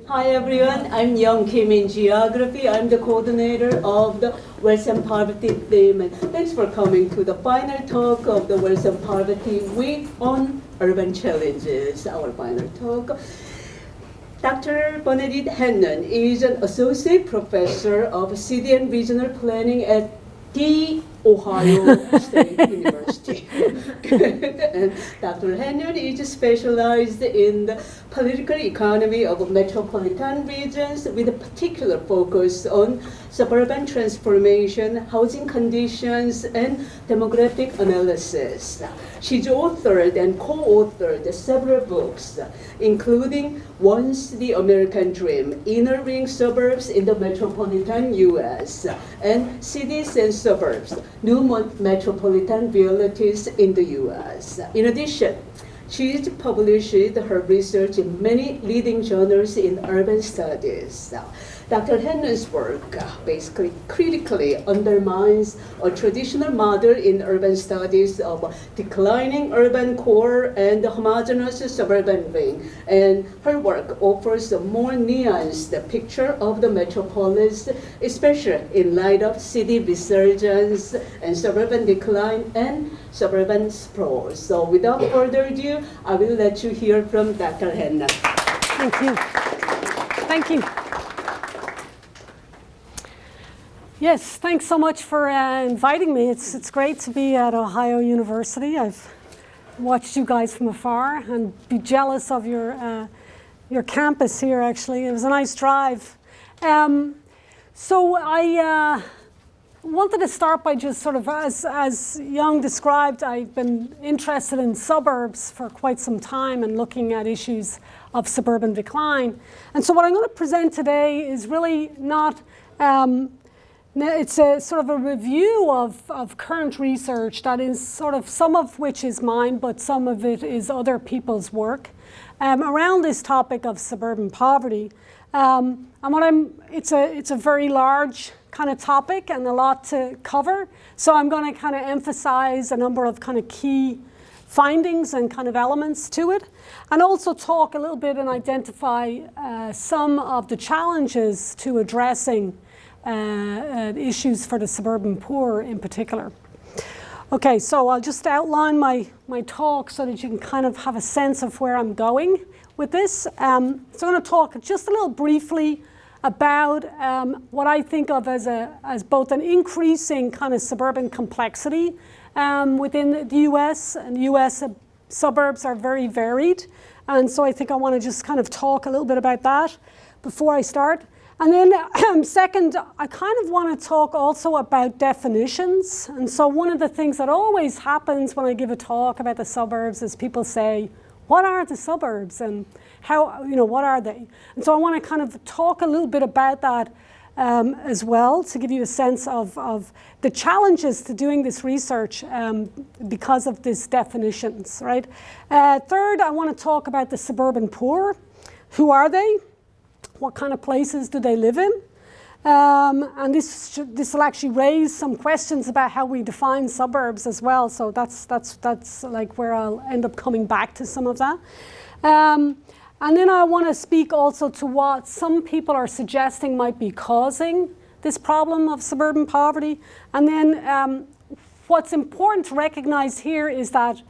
Hi everyone, I'm Young Kim in Geography. I'm the coordinator of the Wealth and Poverty theme. And thanks for coming to the final talk of the Wealth and Poverty Week on Urban Challenges, our final talk. Dr. Bernadette Hanlon is an associate professor of city and regional planning at the Ohio State University. And Dr. Hanlon is specialized in the political economy of metropolitan regions with a particular focus on suburban transformation, housing conditions, and demographic analysis. She's authored and co-authored several books, including Once the American Dream, Inner Ring Suburbs in the Metropolitan U.S., and Cities and Suburbs, New Metropolitan Realities in the U.S. In addition, she's published her research in many leading journals in urban studies. Dr. Hanlon's work basically critically undermines a traditional model in urban studies of declining urban core and homogeneous suburban ring. And her work offers a more nuanced picture of the metropolis, especially in light of city resurgence and suburban decline and suburban sprawl. So without further ado, I will let you hear from Dr. Hanlon. Thank you. Thank you. Yes, thanks so much for inviting me. It's great to be at Ohio University. I've watched you guys from afar and be jealous of your campus here, actually. It was a nice drive. So I wanted to start by just sort of, as Young described, I've been interested in suburbs for quite some time and looking at issues of suburban decline. And so what I'm going to present today is really not... it's a sort of a review of current research that is sort of some of which is mine, but some of it is other people's work around this topic of suburban poverty. And it's a very large kind of topic and a lot to cover. So I'm going to kind of emphasize a number of kind of key findings and kind of elements to it, and also talk a little bit and identify some of the challenges to addressing issues for the suburban poor in particular. Okay, so I'll just outline my talk so that you can kind of have a sense of where I'm going with this. So I'm going to talk just a little briefly about what I think of as both an increasing kind of suburban complexity within the US, and the US suburbs are very varied. And so I think I want to just kind of talk a little bit about that before I start. And then second, I kind of want to talk also about definitions. And so one of the things that always happens when I give a talk about the suburbs is people say, what are the suburbs and how, what are they? And so I want to kind of talk a little bit about that as well to give you a sense of the challenges to doing this research because of these definitions, right? Third, I want to talk about the suburban poor. Who are they? What kind of places do they live in? And this will actually raise some questions about how we define suburbs as well. So that's like where I'll end up coming back to some of that. And then I want to speak also to what some people are suggesting might be causing this problem of suburban poverty. And then what's important to recognize here is that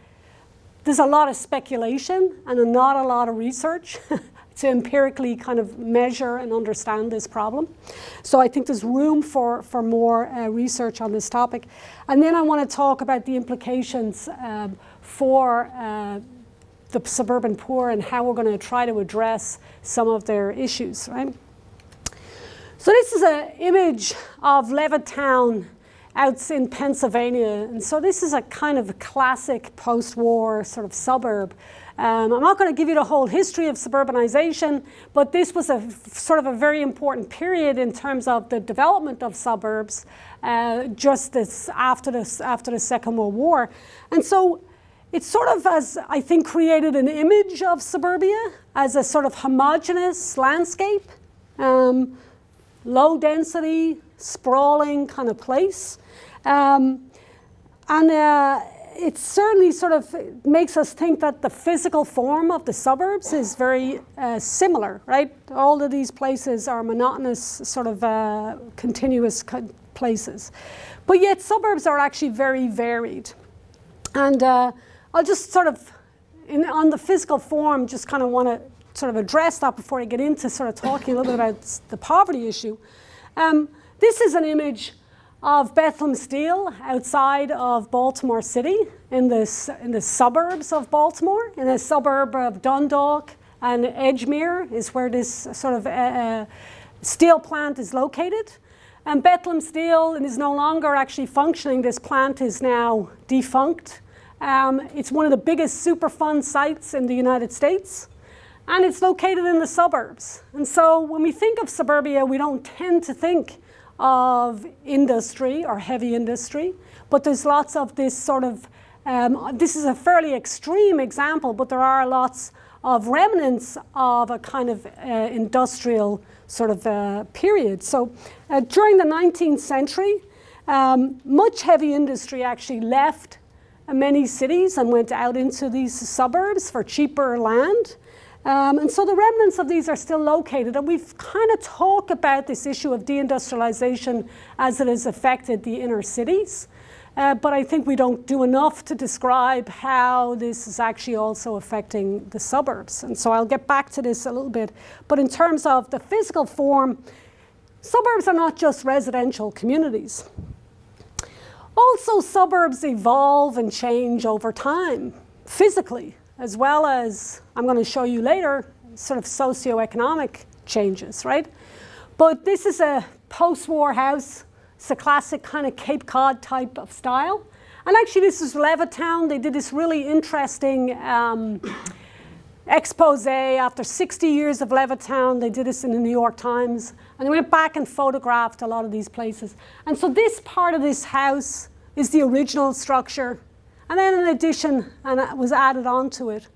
there's a lot of speculation and not a lot of research to empirically kind of measure and understand this problem. So I think there's room for more research on this topic. And then I want to talk about the implications for the suburban poor and how we're going to try to address some of their issues, right? So this is an image of Levittown out in Pennsylvania. And so this is a kind of a classic post-war sort of suburb. I'm not going to give you the whole history of suburbanization, but this was a sort of a very important period in terms of the development of suburbs just after the Second World War. And so it sort of has, I think, created an image of suburbia as a sort of homogeneous landscape, low density, sprawling kind of place. it certainly sort of makes us think that the physical form of the suburbs is very similar, right? All of these places are monotonous, sort of continuous places. But yet suburbs are actually very varied. And I'll just sort of, on the physical form, just kind of want to sort of address that before I get into sort of talking a little bit about the poverty issue. This is an image of Bethlehem Steel outside of Baltimore City in the suburbs of Baltimore, in a suburb of Dundalk, and Edgemere is where this sort of steel plant is located. And Bethlehem Steel is no longer actually functioning. This plant is now defunct. It's one of the biggest Superfund sites in the United States, and it's located in the suburbs. And so when we think of suburbia, we don't tend to think of industry or heavy industry, but there's lots of this sort of, this is a fairly extreme example, but there are lots of remnants of a kind of industrial sort of period. So during the 19th century, much heavy industry actually left many cities and went out into these suburbs for cheaper land. And so the remnants of these are still located, and we've kind of talked about this issue of deindustrialization as it has affected the inner cities, but I think we don't do enough to describe how this is actually also affecting the suburbs. And so I'll get back to this a little bit. But in terms of the physical form, suburbs are not just residential communities. Also, suburbs evolve and change over time, physically, as well as, I'm going to show you later, sort of socioeconomic changes, right? But this is a post-war house. It's a classic kind of Cape Cod type of style. And actually this is Levittown. They did this really interesting expose after 60 years of Levittown. They did this in the New York Times. And they went back and photographed a lot of these places. And so this part of this house is the original structure. And then an addition was added onto it.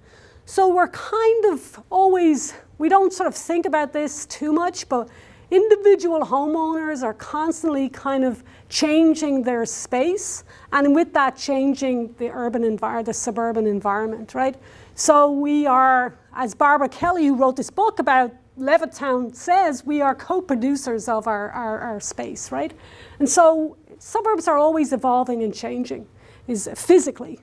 So we're kind of always, we don't sort of think about this too much, but individual homeowners are constantly kind of changing their space, and with that changing the urban environment, the suburban environment, right? So we are, as Barbara Kelly, who wrote this book about Levittown, says, we are co-producers of our space, right? And so suburbs are always evolving and changing. Is physically.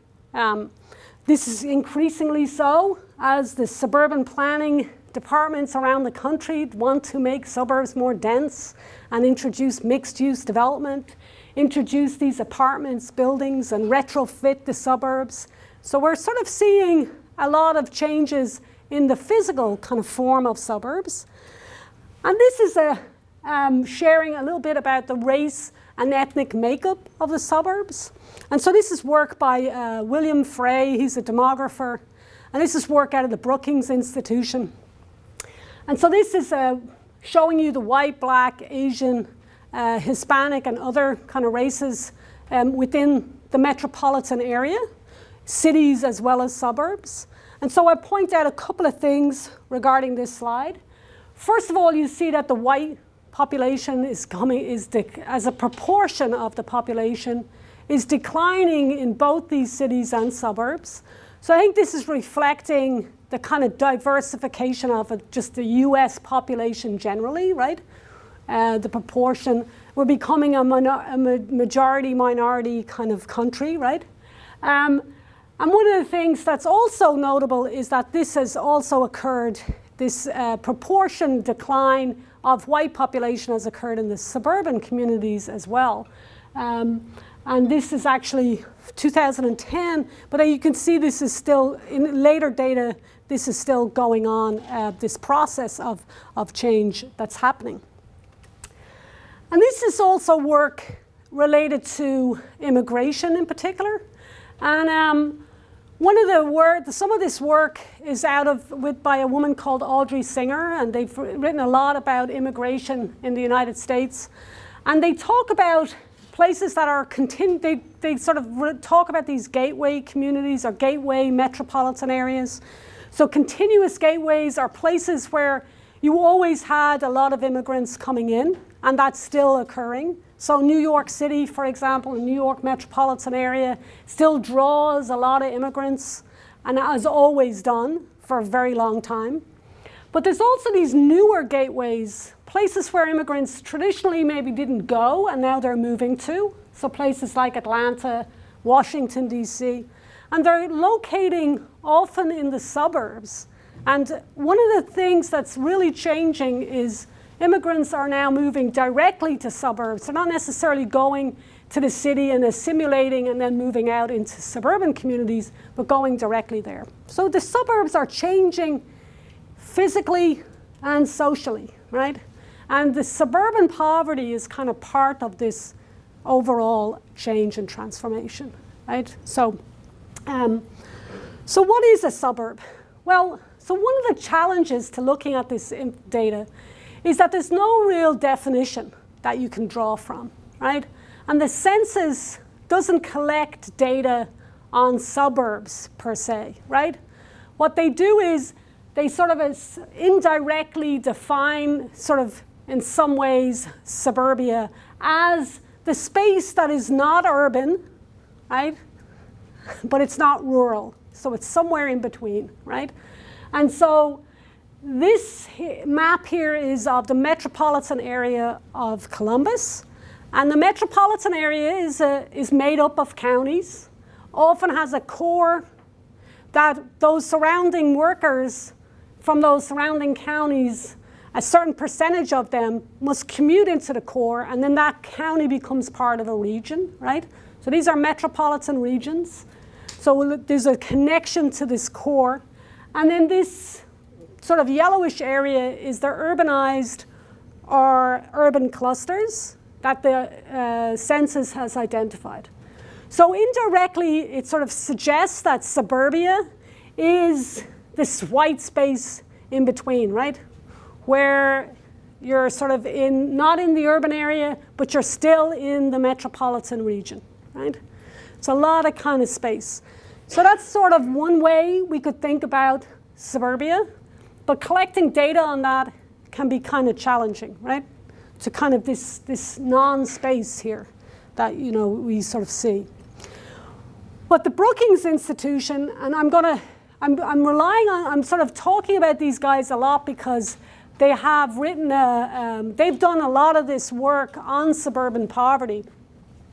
This is increasingly so as the suburban planning departments around the country want to make suburbs more dense and introduce mixed-use development, introduce these apartments, buildings, and retrofit the suburbs. So we're sort of seeing a lot of changes in the physical kind of form of suburbs. And this is sharing a little bit about the race and ethnic makeup of the suburbs. And so this is work by William Frey, he's a demographer, and this is work out of the Brookings Institution. And so this is showing you the white, black, Asian, Hispanic, and other kind of races within the metropolitan area, cities as well as suburbs. And so I point out a couple of things regarding this slide. First of all, you see that the white population as a proportion of the population is declining in both these cities and suburbs. So I think this is reflecting the kind of diversification of just the US population generally, right? The proportion, we're becoming a majority-minority kind of country, right? And one of the things that's also notable is that this has also occurred, this proportion decline of white population has occurred in the suburban communities as well. And this is actually 2010, but you can see this is still, in later data, this is still going on, this process of change that's happening. And this is also work related to immigration in particular. And some of this work is by a woman called Audrey Singer, and they've written a lot about immigration in the United States. And they talk about places that are they sort of talk about these gateway communities or gateway metropolitan areas. So continuous gateways are places where you always had a lot of immigrants coming in, and that's still occurring. So New York City, for example, the New York metropolitan area still draws a lot of immigrants and has always done for a very long time. But there's also these newer gateways, places where immigrants traditionally maybe didn't go and now they're moving to. So places like Atlanta, Washington, D.C. And they're locating often in the suburbs. And one of the things that's really changing is immigrants are now moving directly to suburbs. They're not necessarily going to the city and assimilating and then moving out into suburban communities, but going directly there. So the suburbs are changing physically and socially, right? And the suburban poverty is kind of part of this overall change and transformation, right? So what is a suburb? Well, so one of the challenges to looking at this data is that there's no real definition that you can draw from, right? And the census doesn't collect data on suburbs per se, right? What they do is they sort of indirectly define, sort of in some ways, suburbia as the space that is not urban, right? But it's not rural. So it's somewhere in between, right? And so this map here is of the metropolitan area of Columbus. And the metropolitan area is made up of counties, often has a core that those surrounding workers from those surrounding counties, a certain percentage of them must commute into the core, and then that county becomes part of a region, right? So these are metropolitan regions. So there's a connection to this core. And then this sort of yellowish area is the urbanized or urban clusters that the census has identified. So indirectly, it sort of suggests that suburbia is this white space in between, right? Where you're sort of not in the urban area, but you're still in the metropolitan region, right? It's a lot of kind of space. So that's sort of one way we could think about suburbia, but collecting data on that can be kind of challenging, right? To kind of this non-space here that, you know, we sort of see. But the Brookings Institution, and I'm relying on, I'm sort of talking about these guys a lot because they have written, they've done a lot of this work on suburban poverty.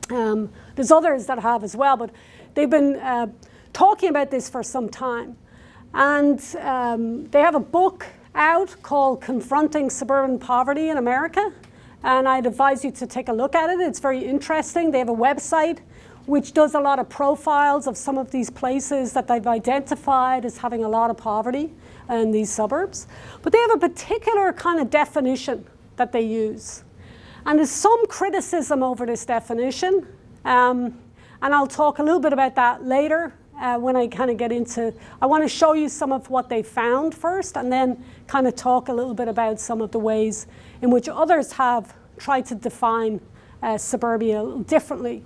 There's others that have as well, but they've been talking about this for some time. And they have a book out called Confronting Suburban Poverty in America. And I'd advise you to take a look at it. It's very interesting. They have a website which does a lot of profiles of some of these places that they've identified as having a lot of poverty in these suburbs. But they have a particular kind of definition that they use. And there's some criticism over this definition. And I'll talk a little bit about that later when I kind of get into, I want to show you some of what they found first and then kind of talk a little bit about some of the ways in which others have tried to define suburbia differently.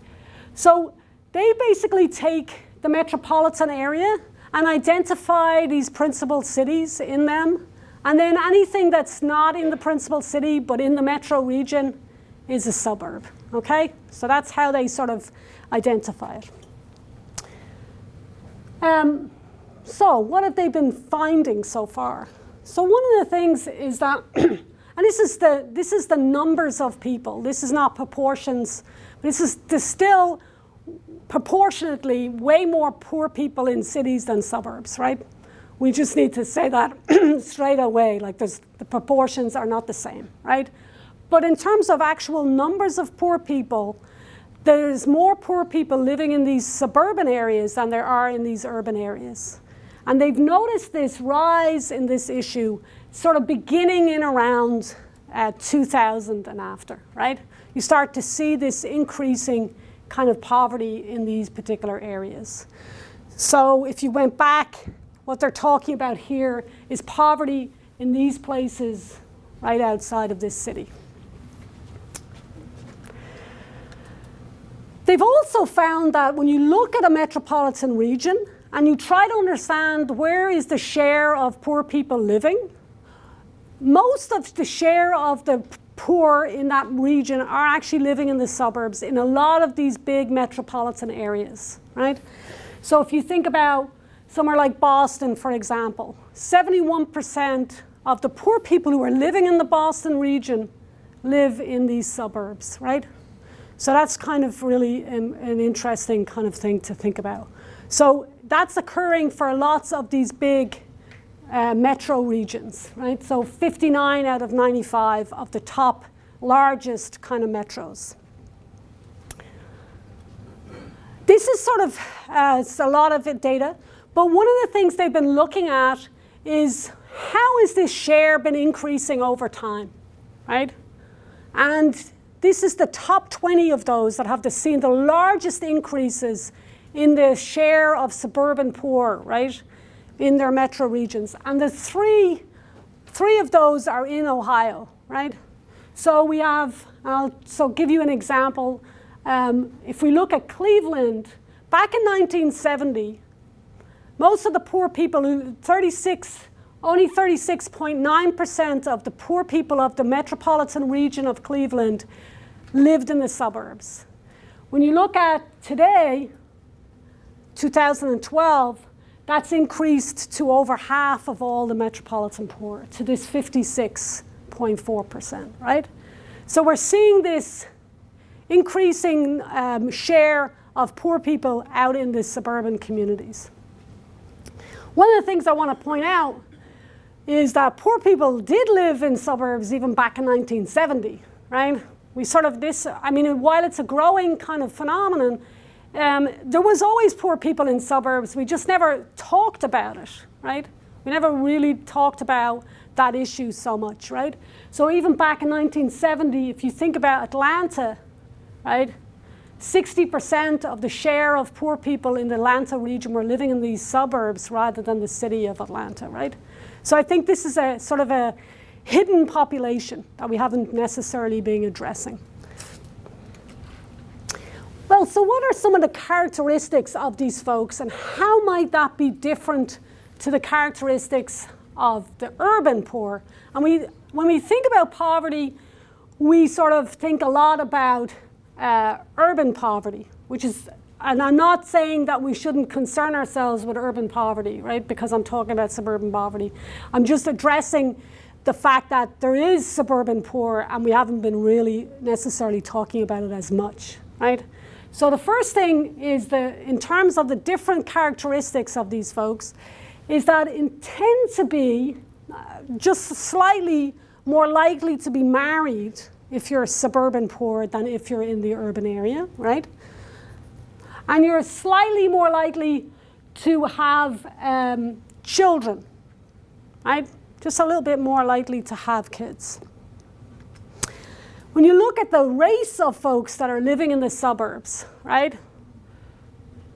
So they basically take the metropolitan area and identify these principal cities in them. And then anything that's not in the principal city but in the metro region is a suburb, okay? So that's how they sort of identify it. So what have they been finding so far? So one of the things is that, and this is the numbers of people. This is not proportions. There's still proportionately way more poor people in cities than suburbs, right? We just need to say that straight away, like the proportions are not the same, right? But in terms of actual numbers of poor people, there's more poor people living in these suburban areas than there are in these urban areas. And they've noticed this rise in this issue sort of beginning in around 2000 and after, right? You start to see this increasing kind of poverty in these particular areas. So if you went back, what they're talking about here is poverty in these places right outside of this city. They've also found that when you look at a metropolitan region and you try to understand where is the share of poor people living, most of the share of the poor in that region are actually living in the suburbs in a lot of these big metropolitan areas, right? So if you think about somewhere like Boston, for example, 71% of the poor people who are living in the Boston region live in these suburbs, right? So that's kind of really an interesting kind of thing to think about. So that's occurring for lots of these big metro regions, right? So 59 out of 95 of the top largest kind of metros. This is sort of it's a lot of data, but one of the things they've been looking at is how has this share been increasing over time, right? And this is the top 20 of those that have seen the largest increases in the share of suburban poor, right, in their metro regions. And the three of those are in Ohio, right? So we have, I'll give you an example. If we look at Cleveland, back in 1970, most of the poor people, only 36.9% of the poor people of the metropolitan region of Cleveland lived in the suburbs. When you look at today, 2012, that's increased to over half of all the metropolitan poor, to this 56.4%, right? So we're seeing this increasing share of poor people out in the suburban communities. One of the things I want to point out is that poor people did live in suburbs even back in 1970, right? We sort of while it's a growing kind of phenomenon, there was always poor people in suburbs. We just never talked about it, right? We never really talked about that issue so much, right? So even back in 1970, if you think about Atlanta, right, 60% of the share of poor people in the Atlanta region were living in these suburbs rather than the city of Atlanta, right? So I think this is a sort of a hidden population that we haven't necessarily been addressing. Well, so what are some of the characteristics of these folks, and how might that be different to the characteristics of the urban poor? And when we think about poverty, we sort of think a lot about urban poverty, which is, and I'm not saying that we shouldn't concern ourselves with urban poverty, right, because I'm talking about suburban poverty. I'm just addressing the fact that there is suburban poor and we haven't been really necessarily talking about it as much, right? So the first thing is in terms of the different characteristics of these folks, is that it tends to be just slightly more likely to be married if you're suburban poor than if you're in the urban area, right? And you're slightly more likely to have children, right? Just a little bit more likely to have kids. When you look at the race of folks that are living in the suburbs, right?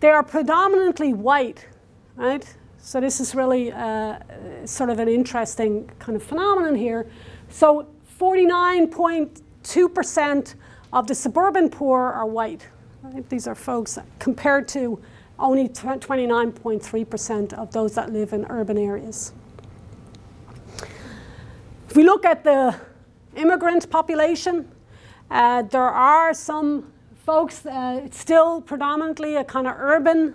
They are predominantly white, right? So this is really sort of an interesting kind of phenomenon here. So 49.2% of the suburban poor are white. Right? These are folks compared to only 29.3% of those that live in urban areas. If we look at the immigrant population, there are some folks, it's still predominantly a kind of urban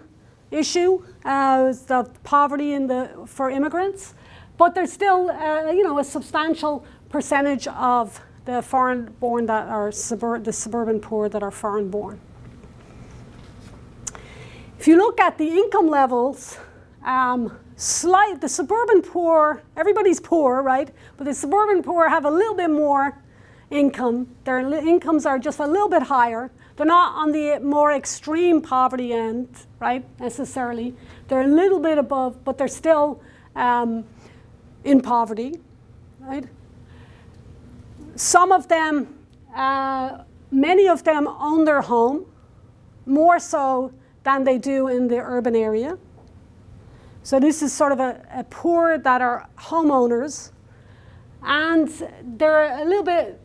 issue, the poverty for immigrants, but there's still a substantial percentage of the foreign-born that are the suburban poor that are foreign-born. If you look at the income levels, the suburban poor, everybody's poor, right? But the suburban poor have a little bit more income. Their incomes are just a little bit higher. They're not on the more extreme poverty end, right, necessarily. They're a little bit above, but they're still in poverty, right? Some of them, many of them own their home, more so than they do in the urban area. So this is sort of a poor that are homeowners, and they're a little bit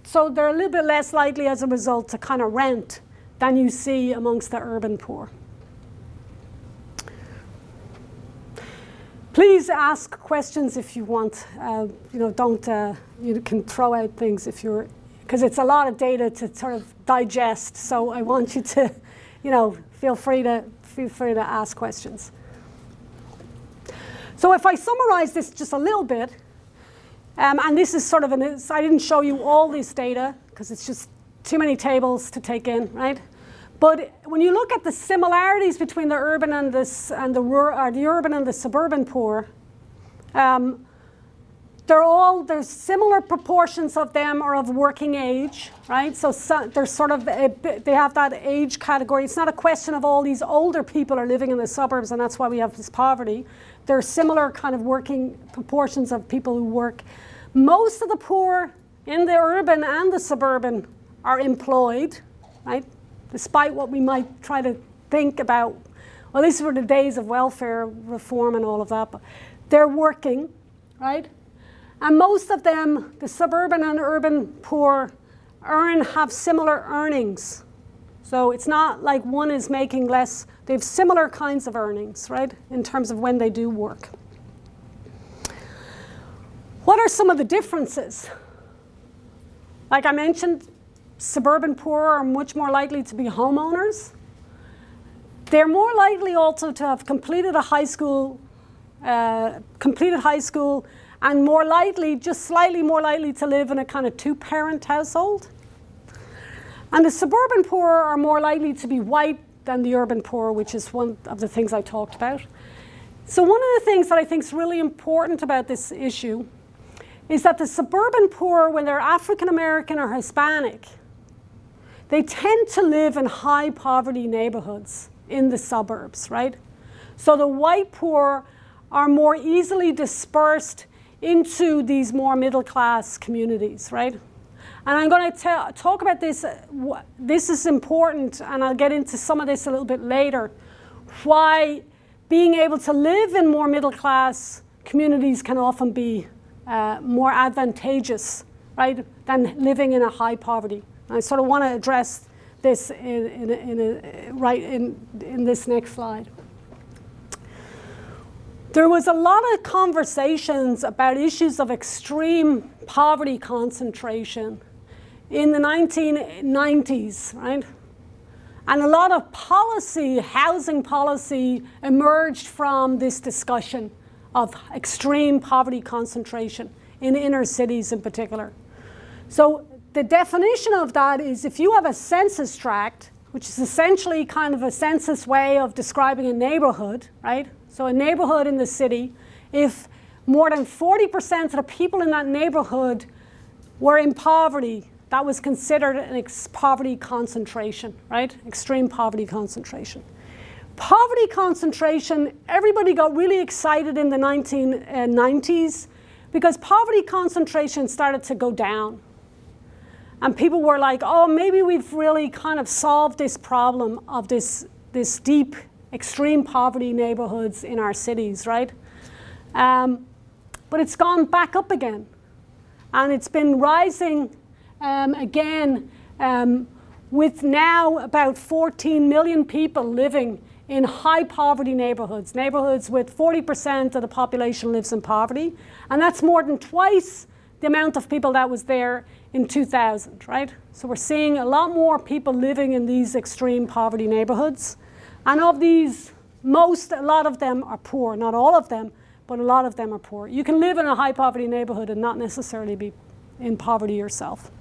less likely as a result to kind of rent than you see amongst the urban poor. Please ask questions if you want. Don't, you can throw out things if you're, because it's a lot of data to sort of digest. So I want you to, feel free to ask questions. So if I summarize this just a little bit, and this is sort of I didn't show you all this data because it's just too many tables to take in, right? But when you look at the similarities between the urban and the urban and the suburban poor, there's similar proportions of them are of working age, right? So there's sort of they have that age category. It's not a question of all these older people are living in the suburbs and that's why we have this poverty. There are similar kind of working proportions of people who work. Most of the poor in the urban and the suburban are employed, right? Despite what we might try to think about, well, these were the days of welfare reform and all of that, but they're working, right? And most of them, the suburban and urban poor, have similar earnings. So it's not like one is making less, they have similar kinds of earnings, right, in terms of when they do work. What are some of the differences? Like I mentioned, suburban poor are much more likely to be homeowners. They're more likely also to have completed high school, and more likely, just slightly more likely to live in a kind of two-parent household. And the suburban poor are more likely to be white than the urban poor, which is one of the things I talked about. So one of the things that I think is really important about this issue is that the suburban poor, when they're African American or Hispanic, they tend to live in high poverty neighborhoods in the suburbs, right? So the white poor are more easily dispersed into these more middle class communities, right? And I'm going to talk about this. This is important, and I'll get into some of this a little bit later, why being able to live in more middle class communities can often be more advantageous, right, than living in a high poverty. I sort of want to address this in this next slide. There was a lot of conversations about issues of extreme poverty concentration in the 1990s, right? And a lot of policy, housing policy, emerged from this discussion of extreme poverty concentration in inner cities in particular. So the definition of that is if you have a census tract, which is essentially kind of a census way of describing a neighborhood, right? So a neighborhood in the city, if more than 40% of the people in that neighborhood were in poverty, that was considered an poverty concentration, right? Extreme poverty concentration. Poverty concentration, everybody got really excited in the 1990s because poverty concentration started to go down. And people were like, oh, maybe we've really kind of solved this problem of this deep, extreme poverty neighborhoods in our cities, right? But it's gone back up again. And it's been rising again with now about 14 million people living in high poverty neighborhoods, neighborhoods with 40% of the population lives in poverty. And that's more than twice the amount of people that was there in 2000, right? So we're seeing a lot more people living in these extreme poverty neighborhoods. And of these, a lot of them are poor. Not all of them, but a lot of them are poor. You can live in a high poverty neighborhood and not necessarily be in poverty yourself.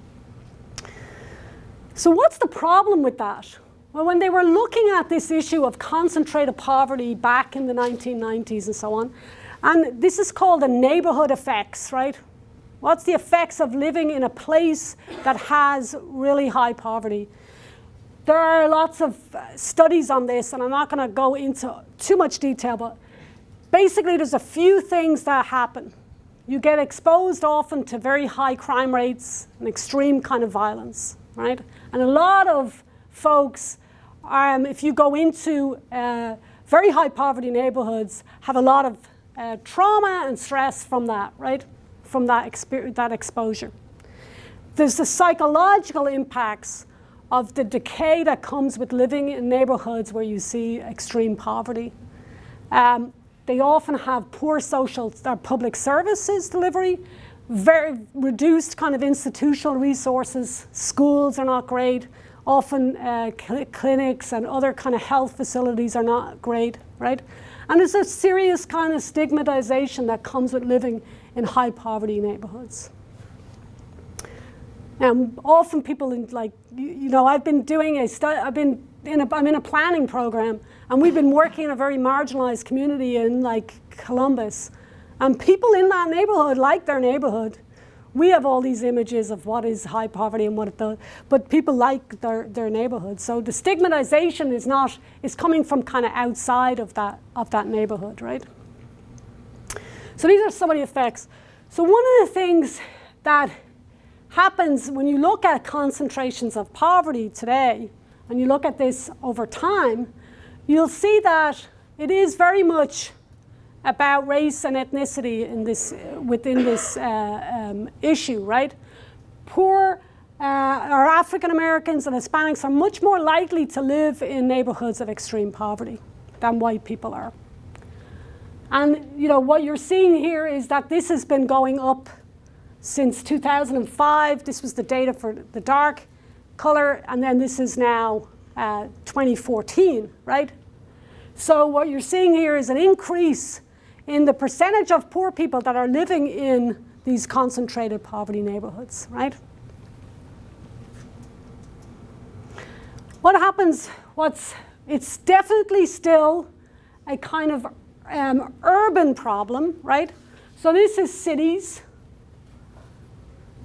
So what's the problem with that? Well, when they were looking at this issue of concentrated poverty back in the 1990s and so on, and this is called the neighborhood effects, right? What's the effects of living in a place that has really high poverty? There are lots of studies on this, and I'm not going to go into too much detail, but basically there's a few things that happen. You get exposed often to very high crime rates and extreme kind of violence, right? And a lot of folks, if you go into very high poverty neighborhoods, have a lot of trauma and stress from that, right? From that exposure. There's the psychological impacts of the decay that comes with living in neighborhoods where you see extreme poverty. They often have poor social public services delivery, very reduced kind of institutional resources. Schools are not great. Often clinics and other kind of health facilities are not great, right? And there's a serious kind of stigmatization that comes with living in high poverty neighborhoods. Often people I've been doing I'm in a planning program, and we've been working in a very marginalized community in like Columbus. And people in that neighborhood like their neighborhood. We have all these images of what is high poverty and what it does, but people like their neighborhood. So the stigmatization is coming from kind of outside of that neighborhood, right? So these are some of the effects. So one of the things that happens when you look at concentrations of poverty today, and you look at this over time, you'll see that it is very much about race and ethnicity within this issue, right? Poor or African Americans and Hispanics are much more likely to live in neighborhoods of extreme poverty than white people are. And what you're seeing here is that this has been going up since 2005. This was the data for the dark color, and then this is now 2014, right? So what you're seeing here is an increase in the percentage of poor people that are living in these concentrated poverty neighborhoods, right? What happens, it's definitely still a kind of urban problem, right? So this is cities,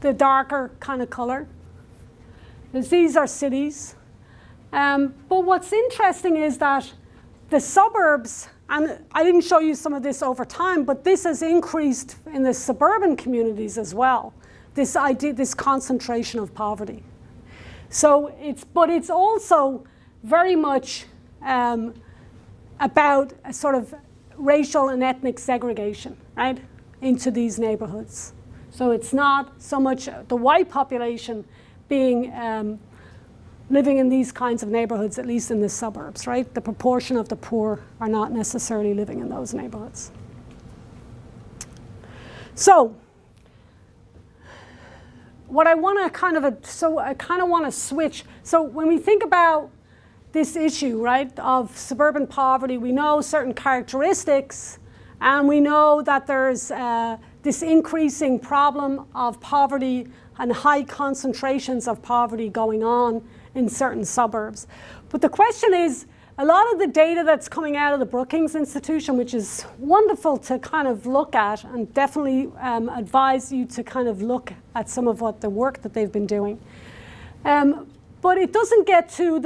the darker kind of color. These are cities. But what's interesting is that the suburbs, and I didn't show you some of this over time, but this has increased in the suburban communities as well, this idea, this concentration of poverty. So it's also very much about a sort of racial and ethnic segregation, right, into these neighborhoods. So it's not so much the white population being living in these kinds of neighborhoods, at least in the suburbs, right? The proportion of the poor are not necessarily living in those neighborhoods. So what I want to I want to switch. So when we think about this issue, right, of suburban poverty, we know certain characteristics, and we know that there's this increasing problem of poverty and high concentrations of poverty going on in certain suburbs. But the question is, a lot of the data that's coming out of the Brookings Institution, which is wonderful to kind of look at, and definitely advise you to kind of look at some of what the work that they've been doing. But it doesn't get to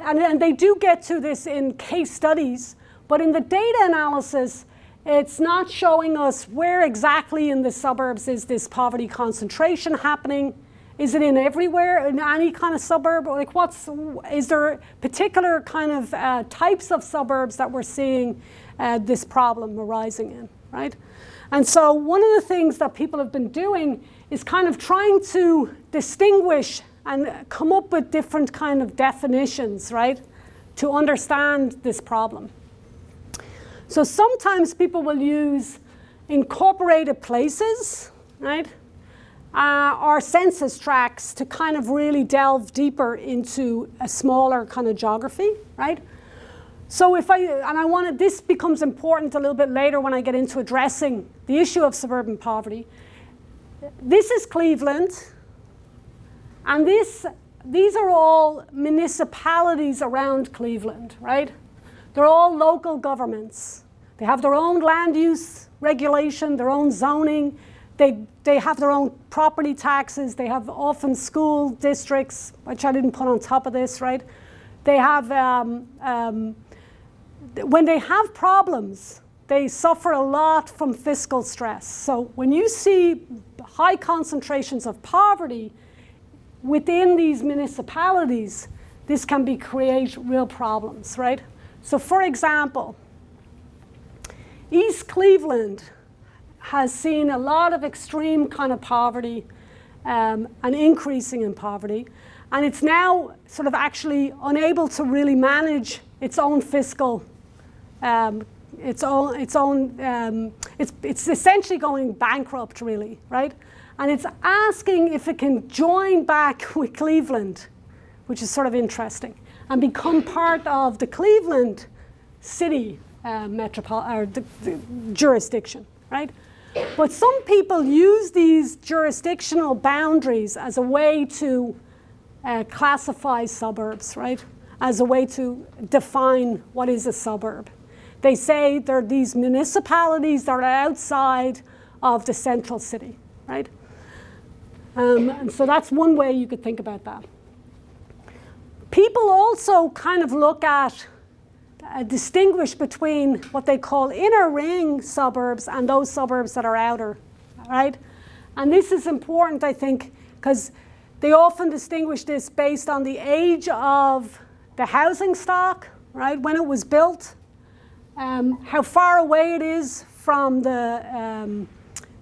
and they do get to this in case studies, but in the data analysis, it's not showing us where exactly in the suburbs is this poverty concentration happening. Is it in everywhere, in any kind of suburb? Like is there particular kind of types of suburbs that we're seeing this problem arising in, right? And so one of the things that people have been doing is kind of trying to distinguish and come up with different kind of definitions, right, to understand this problem. So sometimes people will use incorporated places, right? Or census tracts to kind of really delve deeper into a smaller kind of geography, right? So this becomes important a little bit later when I get into addressing the issue of suburban poverty. This is Cleveland, and these are all municipalities around Cleveland, right? They're all local governments. They have their own land use regulation, their own zoning. They have their own property taxes. They have often school districts, which I didn't put on top of this, right? They have, when they have problems, they suffer a lot from fiscal stress. So when you see high concentrations of poverty within these municipalities, this can create real problems, right? So for example, East Cleveland has seen a lot of extreme kind of poverty and increasing in poverty. And it's now sort of actually unable to really manage its own fiscal it's essentially going bankrupt, really, right? And it's asking if it can join back with Cleveland, which is sort of interesting, and become part of the Cleveland city the jurisdiction, right? But some people use these jurisdictional boundaries as a way to classify suburbs, right? As a way to define what is a suburb. They say there are these municipalities that are outside of the central city, right? And so that's one way you could think about that. People also kind of look at, distinguish between what they call inner ring suburbs and those suburbs that are outer, right? And this is important, I think, because they often distinguish this based on the age of the housing stock, right? When it was built, how far away it is from the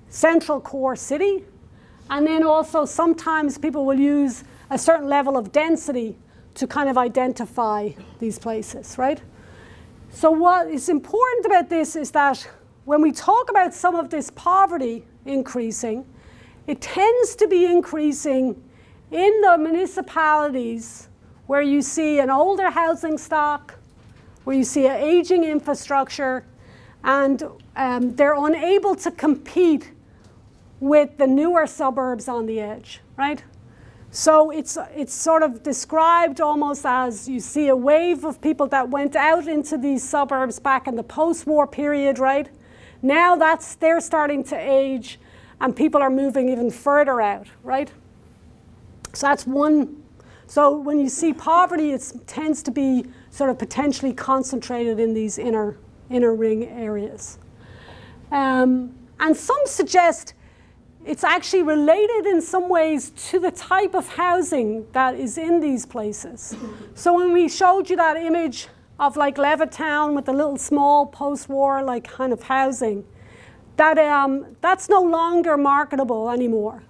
central core city, and then also sometimes people will use a certain level of density to kind of identify these places, right? So what is important about this is that when we talk about some of this poverty increasing, it tends to be increasing in the municipalities where you see an older housing stock, where you see an aging infrastructure, and they're unable to compete with the newer suburbs on the edge, right? So it's sort of described almost as you see a wave of people that went out into these suburbs back in the post-war period, right? Now they're starting to age and people are moving even further out, right? So that's one. So when you see poverty, it tends to be sort of potentially concentrated in these inner ring areas. And some suggest it's actually related in some ways to the type of housing that is in these places. So when we showed you that image of like Levittown with the little small post-war like kind of housing, that's no longer marketable anymore.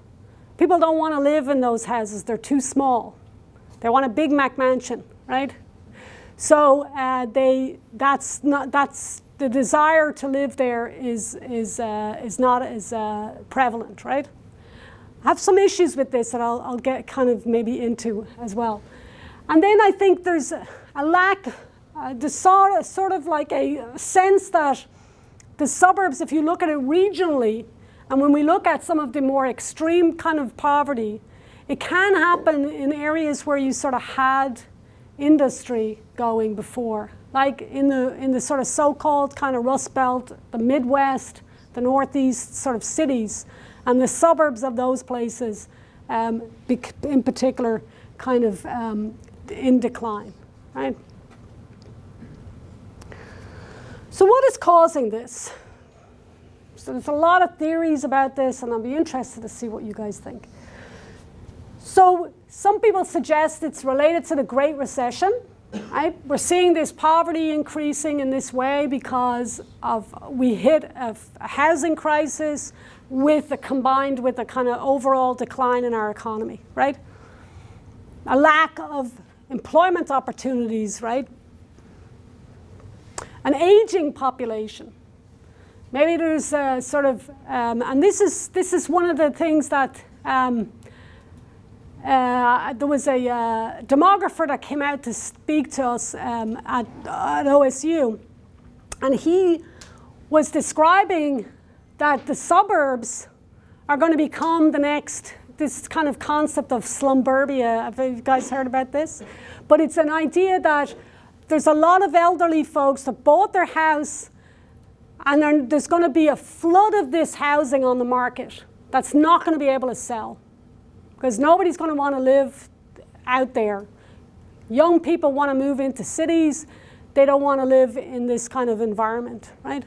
People don't want to live in those houses, they're too small. They want a Big Mac mansion, right? So the desire to live there is not as prevalent, right? I have some issues with this that I'll get kind of maybe into as well. And then I think there's a lack, sort of like a sense that the suburbs, if you look at it regionally, and when we look at some of the more extreme kind of poverty, it can happen in areas where you sort of had industry going before, like in the sort of so-called kind of Rust Belt, the Midwest, the Northeast sort of cities, and the suburbs of those places, in particular, kind of in decline, right? So what is causing this? So there's a lot of theories about this, and I'll be interested to see what you guys think. So some people suggest it's related to the Great Recession, right? We're seeing this poverty increasing in this way because we hit a housing crisis combined with a kind of overall decline in our economy, right? A lack of employment opportunities, right? An aging population. Maybe there's a sort of, and this is one of the things that there was a demographer that came out to speak to us at OSU, and he was describing that the suburbs are going to become this kind of concept of slumburbia. Have you guys heard about this? But it's an idea that there's a lot of elderly folks that bought their house, and there's going to be a flood of this housing on the market that's not going to be able to sell, because nobody's going to want to live out there. Young people want to move into cities. They don't want to live in this kind of environment, right?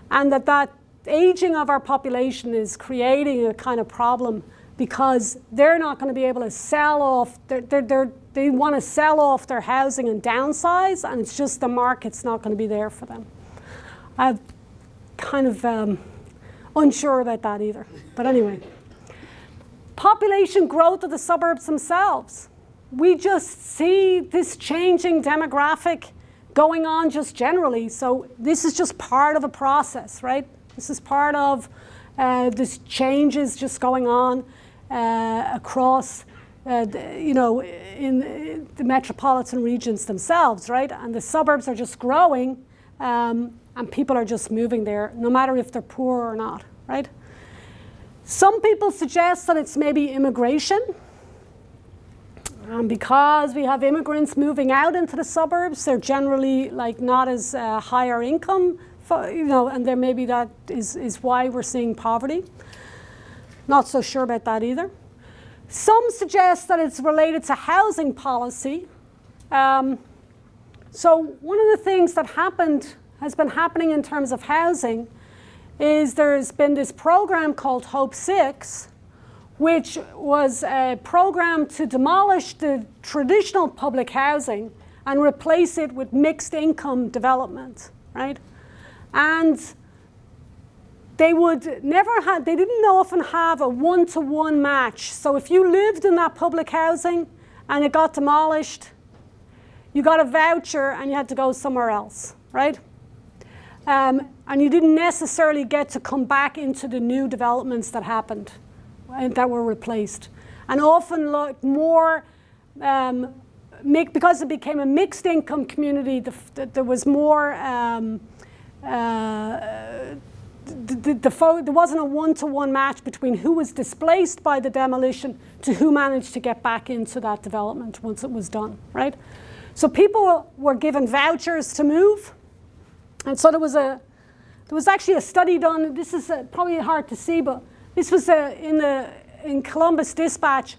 And that aging of our population is creating a kind of problem because they're not going to be able to sell off. They want to sell off their housing and downsize, and it's just the market's not going to be there for them. I'm kind of unsure about that either. But anyway. Population growth of the suburbs themselves. We just see this changing demographic going on just generally. So this is just part of a process, right? This is part of this changes just going on across, in the metropolitan regions themselves, right? And the suburbs are just growing, and people are just moving there, no matter if they're poor or not, right? Some people suggest that it's maybe immigration. And because we have immigrants moving out into the suburbs, they're generally like not as higher income, and there maybe that is why we're seeing poverty. Not so sure about that either. Some suggest that it's related to housing policy. So one of the things that has been happening in terms of housing is there's been this program called Hope 6, which was a program to demolish the traditional public housing and replace it with mixed income development, right? And they didn't often have a one-to-one match. So if you lived in that public housing and it got demolished, you got a voucher and you had to go somewhere else, right? And you didn't necessarily get to come back into the new developments that happened, that were replaced. And often more, because it became a mixed income community, there was more, there wasn't a one-to-one match between who was displaced by the demolition to who managed to get back into that development once it was done, right? So people were given vouchers to move. And so there was actually a study done. This is probably hard to see, but this was in Columbus Dispatch.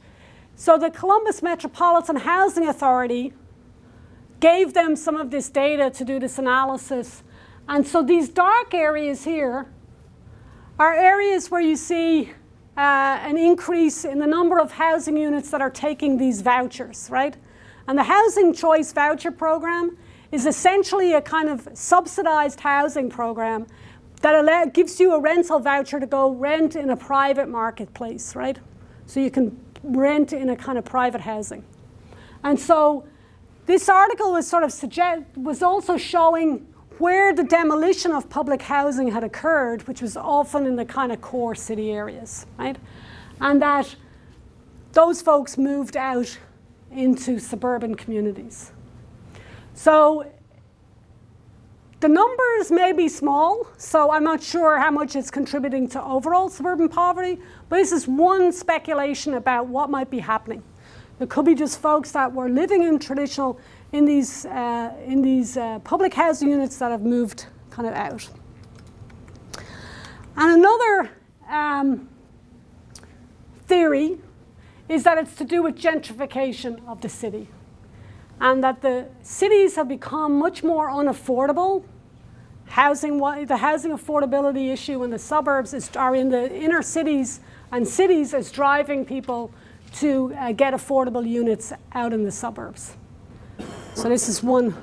So the Columbus Metropolitan Housing Authority gave them some of this data to do this analysis. And so these dark areas here are areas where you see an increase in the number of housing units that are taking these vouchers, right? And the Housing Choice Voucher Program is essentially a kind of subsidized housing program that gives you a rental voucher to go rent in a private marketplace, right? So you can rent in a kind of private housing. And so this article was was also showing where the demolition of public housing had occurred, which was often in the kind of core city areas, right? And that those folks moved out into suburban communities. So the numbers may be small, so I'm not sure how much it's contributing to overall suburban poverty, but this is one speculation about what might be happening. There could be just folks that were living in these public housing units that have moved kind of out. And another theory is that it's to do with gentrification of the city, and that the cities have become much more unaffordable. The housing affordability issue in the suburbs are in the inner cities, and cities is driving people to get affordable units out in the suburbs. So this is one.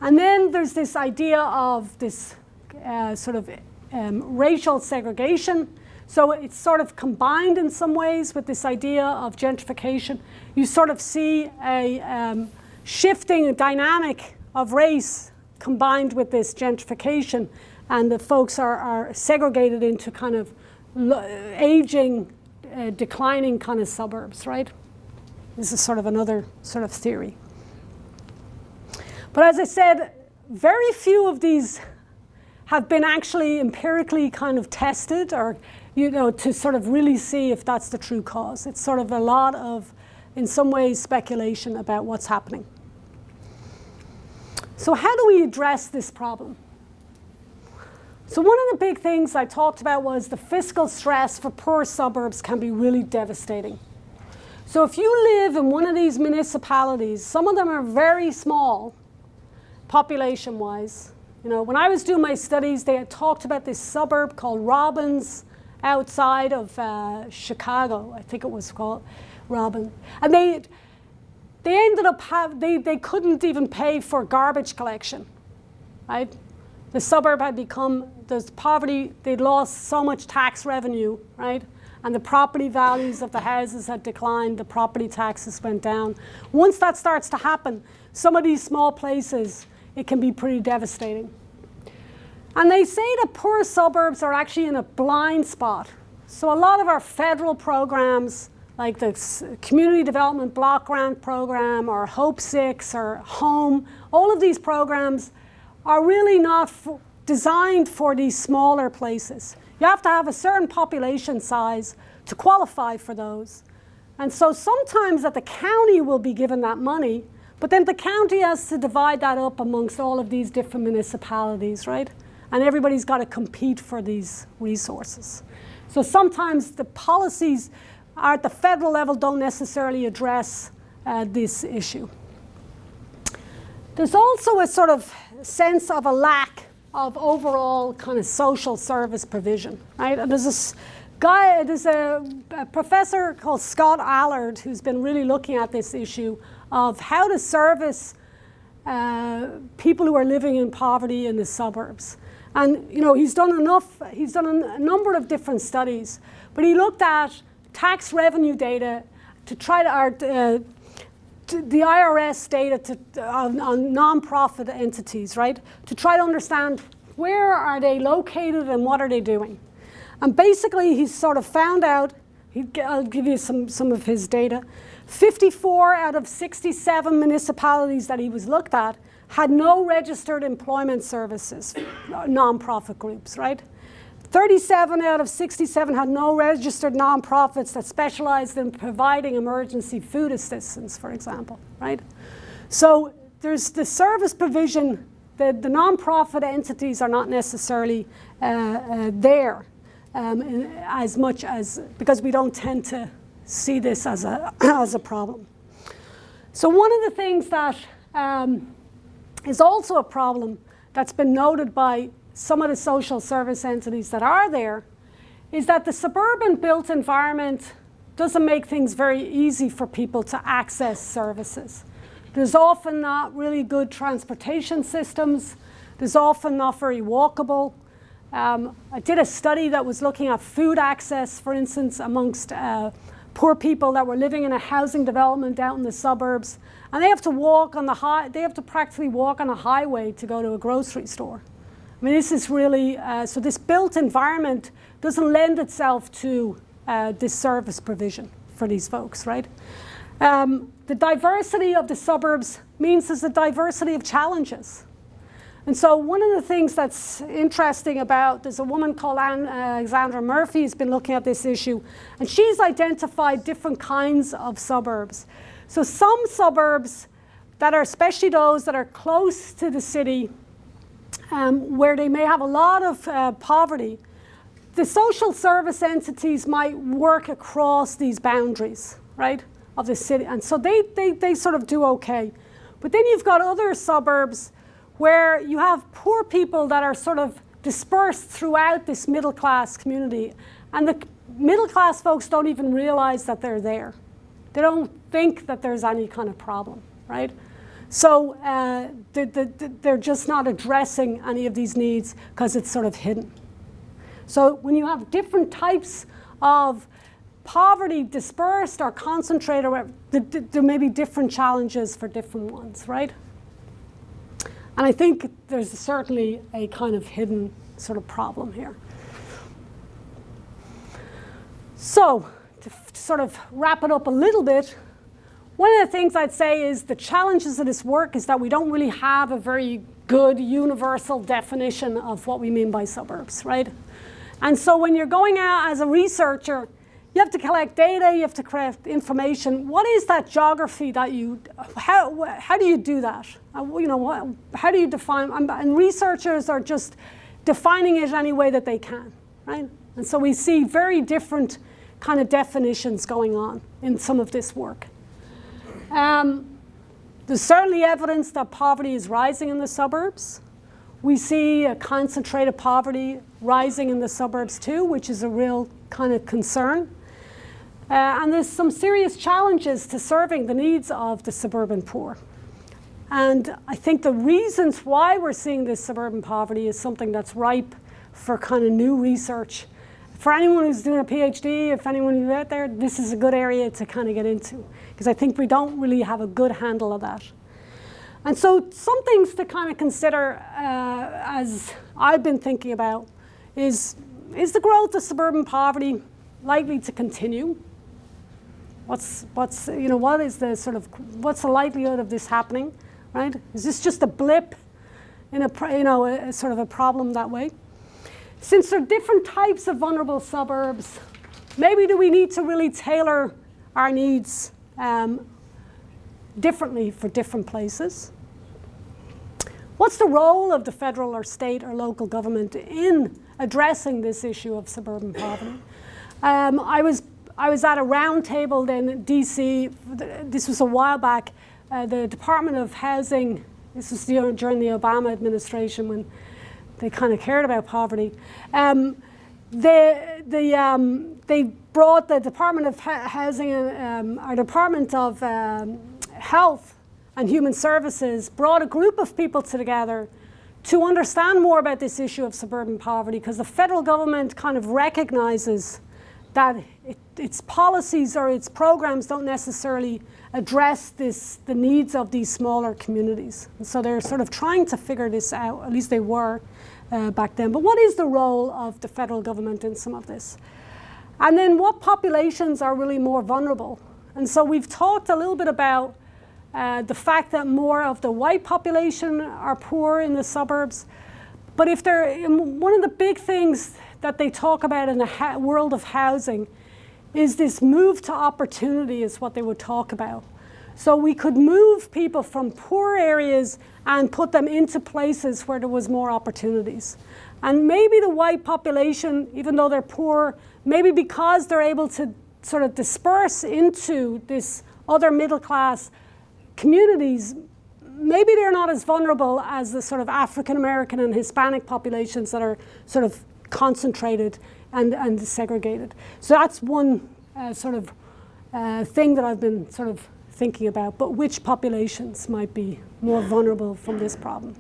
And then there's this idea of this racial segregation. So it's sort of combined in some ways with this idea of gentrification. You sort of see a shifting dynamic of race combined with this gentrification, and the folks are segregated into kind of aging, declining kind of suburbs, right? This is sort of another sort of theory. But as I said, very few of these have been actually empirically kind of tested, or to sort of really see if that's the true cause. It's sort of a lot of, in some ways, speculation about what's happening. So how do we address this problem? So one of the big things I talked about was the fiscal stress for poor suburbs can be really devastating. So if you live in one of these municipalities, some of them are very small, population-wise. When I was doing my studies, they had talked about this suburb called Robbins outside of Chicago, I think it was called Robin. And they ended up they couldn't even pay for garbage collection, right? The suburb had become, there's poverty, they'd lost so much tax revenue, right? And the property values of the houses had declined, the property taxes went down. Once that starts to happen, some of these small places, it can be pretty devastating. And they say that poor suburbs are actually in a blind spot. So a lot of our federal programs, like the Community Development Block Grant Program or Hope 6 or Home, all of these programs are really not designed for these smaller places. You have to have a certain population size to qualify for those. And so sometimes that the county will be given that money, but then the county has to divide that up amongst all of these different municipalities, right? And everybody's got to compete for these resources. So sometimes the policies at the federal level don't necessarily address this issue. There's also a sort of sense of a lack of overall kind of social service provision, right? And there's a professor called Scott Allard who's been really looking at this issue of how to service people who are living in poverty in the suburbs. And he's done a number of different studies, but he looked at tax revenue data to try to the IRS data on non-profit entities, right? To try to understand where are they located and what are they doing. And basically he sort of found out, I'll give you some of his data, 54 out of 67 municipalities that he was looked at had no registered employment services, non-profit groups, right? 37 out of 67 had no registered non-profits that specialized in providing emergency food assistance, for example, right? So there's the service provision, the non-profit entities are not necessarily there as much as, because we don't tend to see this as a problem. So one of the things that is also a problem that's been noted by some of the social service entities that are there is that the suburban built environment doesn't make things very easy for people to access services. There's often not really good transportation systems. There's often not very walkable. I did a study that was looking at food access, for instance, amongst poor people that were living in a housing development out in the suburbs, and they have to walk on they have to practically walk on a highway to go to a grocery store. I mean, this is really, so this built environment doesn't lend itself to this service provision for these folks, right? The diversity of the suburbs means there's a diversity of challenges. And so one of the things that's interesting about, there's a woman called Alexandra Murphy who's been looking at this issue, and she's identified different kinds of suburbs. So some suburbs that are, especially those that are close to the city, where they may have a lot of poverty, the social service entities might work across these boundaries, right, of the city. And so they sort of do okay. But then you've got other suburbs where you have poor people that are sort of dispersed throughout this middle class community. And the middle class folks don't even realize that they're there. They don't think that there's any kind of problem, right? So they're just not addressing any of these needs because it's sort of hidden. So when you have different types of poverty dispersed or concentrated, there may be different challenges for different ones, right? And I think there's certainly a kind of hidden sort of problem here. So to sort of wrap it up a little bit, one of the things I'd say is the challenges of this work is that we don't really have a very good universal definition of what we mean by suburbs, right? And so when you're going out as a researcher, you have to collect data, you have to collect information. What is that geography that how do you do that? How do you define, and researchers are just defining it any way that they can, right? And so we see very different kind of definitions going on in some of this work. There's certainly evidence that poverty is rising in the suburbs. We see a concentrated poverty rising in the suburbs too, which is a real kind of concern. And there's some serious challenges to serving the needs of the suburban poor. And I think the reasons why we're seeing this suburban poverty is something that's ripe for kind of new research. For anyone who's doing a PhD, if anyone who's out there, this is a good area to kind of get into, because I think we don't really have a good handle of that. And so some things to kind of consider as I've been thinking about is the growth of suburban poverty likely to continue? What's what is the what's the likelihood of this happening, right? Is this just a blip in a sort of a problem that way? Since there are different types of vulnerable suburbs, maybe do we need to really tailor our needs differently for different places? What's the role of the federal or state or local government in addressing this issue of suburban poverty? I was at a round table then in DC, this was a while back, the Department of Housing, this was during the Obama administration when they kind of cared about poverty. They brought the Department of Housing, our Department of Health and Human Services brought a group of people together to understand more about this issue of suburban poverty, because the federal government kind of recognizes that its policies or its programs don't necessarily address the needs of these smaller communities. And so they're sort of trying to figure this out, at least they were back then. But what is the role of the federal government in some of this? And then what populations are really more vulnerable? And so we've talked a little bit about the fact that more of the white population are poor in the suburbs. But if one of the big things that they talk about in the world of housing is this move to opportunity is what they would talk about. So we could move people from poor areas and put them into places where there was more opportunities. And maybe the white population, even though they're poor, maybe because they're able to sort of disperse into this other middle class communities, maybe they're not as vulnerable as the sort of African American and Hispanic populations that are sort of concentrated and segregated. So that's one sort of thing that I've been sort of thinking about, but which populations might be more vulnerable from this problem.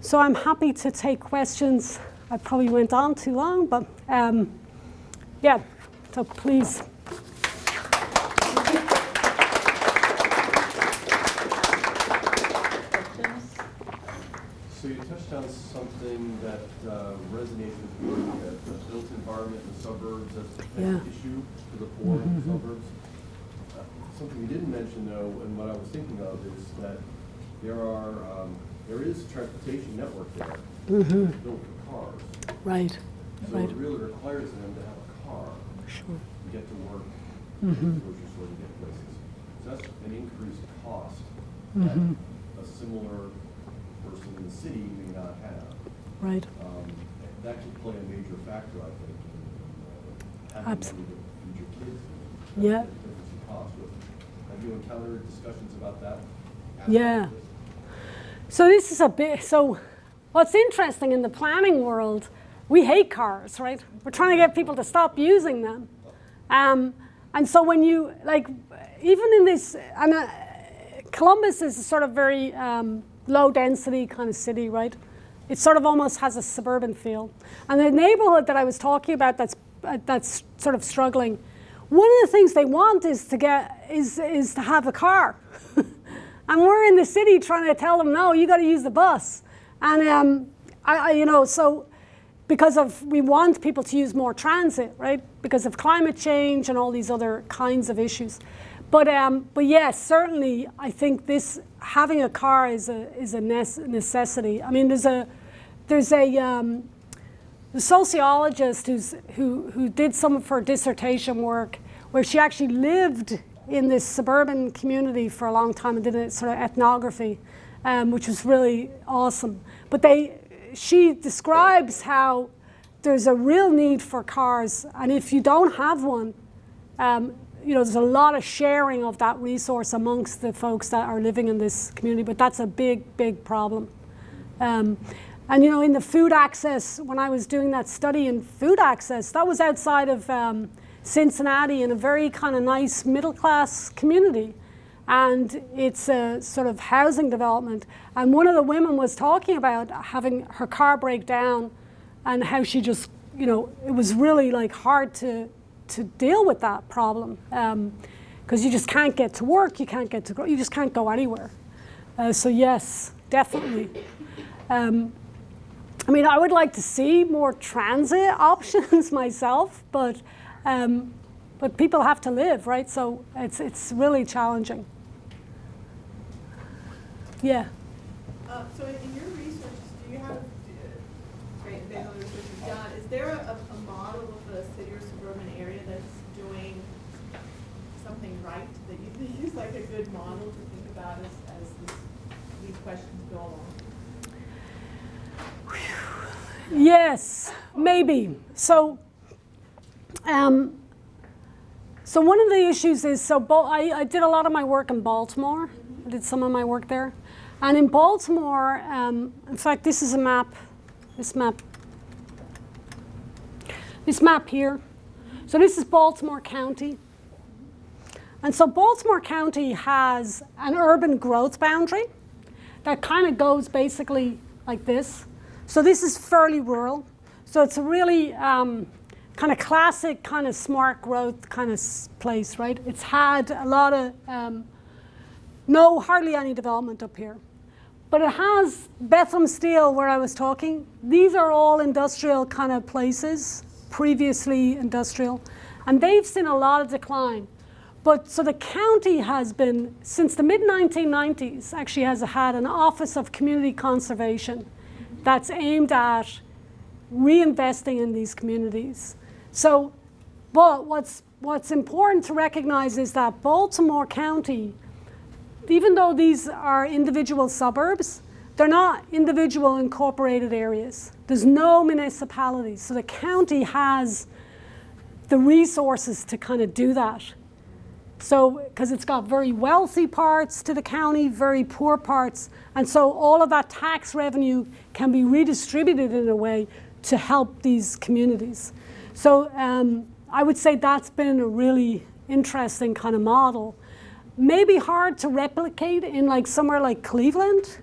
So I'm happy to take questions. I probably went on too long, but yeah, so please. So you touched on something that resonates with me, the built environment in the suburbs as a potential issue for the poor in the suburbs. Something you didn't mention though, and what I was thinking of is that there is a transportation network there built for cars. Right. So it really requires them to have a car to get to work, to get to the grocery store, to get places. So that's an increased cost that a similar person in the city may not have. Right. That could play a major factor, I think, in having money to feed your kids. Yeah. Difference in cost. Have you encountered discussions about that? Yeah. So this is so what's interesting in the planning world, we hate cars, right? We're trying to get people to stop using them. And so when you, like, even in this, Columbus is a sort of very low density kind of city, right? It sort of almost has a suburban feel. And the neighborhood that I was talking about that's sort of struggling, one of the things they want is to have a car. And we're in the city trying to tell them, no, you got to use the bus. And so because we want people to use more transit, right? Because of climate change and all these other kinds of issues. But yes, certainly I think having a car is a necessity. I mean, there's a sociologist who did some of her dissertation work where she actually lived in this suburban community for a long time and did a sort of ethnography, which was really awesome. But she describes how there's a real need for cars, and if you don't have one, there's a lot of sharing of that resource amongst the folks that are living in this community, but that's a big, big problem. And in the food access, when I was doing that study in food access, that was outside of Cincinnati in a very kind of nice middle-class community. And it's a sort of housing development. And one of the women was talking about having her car break down and how she just, it was really like hard to deal with that problem because you just can't get to work, you just can't go anywhere. So yes, definitely. I mean, I would like to see more transit options myself, but people have to live, right? So it's really challenging. Yeah. So in your research, do you have, based on the research you've done, is there a model of a city or suburban area that's doing something right that you think is like a good model to think about as these questions go along? Yes, maybe. So one of the issues is, I did a lot of my work in Baltimore. I did some of my work there. And in Baltimore, in fact, this is a map, this map here. So this is Baltimore County. And so Baltimore County has an urban growth boundary that kind of goes basically like this. So this is fairly rural. So it's a really kind of classic, kind of smart growth kind of place, right? It's had a lot of, hardly any development up here. But it has Bethlehem Steel, where I was talking. These are all industrial kind of places, previously industrial. And they've seen a lot of decline. But so the county has been, since the mid-1990s, actually has had an Office of Community Conservation that's aimed at reinvesting in these communities. So, but what's important to recognize is that Baltimore County, even though these are individual suburbs, they're not individual incorporated areas. There's no municipalities. So the county has the resources to kind of do that. So, because it's got very wealthy parts to the county, very poor parts, and so all of that tax revenue can be redistributed in a way to help these communities. So I would say that's been a really interesting kind of model. Maybe hard to replicate in like somewhere like Cleveland,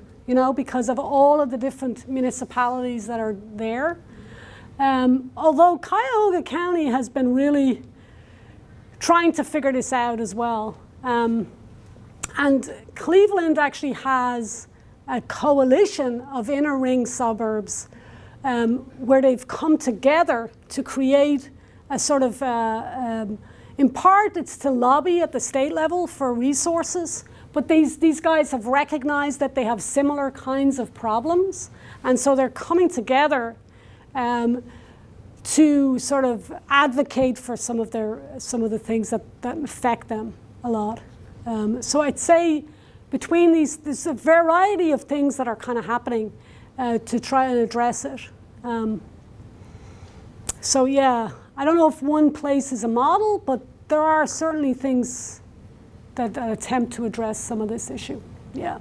because of all of the different municipalities that are there. Although Cuyahoga County has been really trying to figure this out as well. And Cleveland actually has a coalition of inner ring suburbs where they've come together to create a sort of, in part it's to lobby at the state level for resources, but these guys have recognized that they have similar kinds of problems, and so they're coming together to sort of advocate for some of the things that affect them a lot. So I'd say between there's a variety of things that are kind of happening to try and address it. So yeah, I don't know if one place is a model, but there are certainly things that attempt to address some of this issue. Yeah.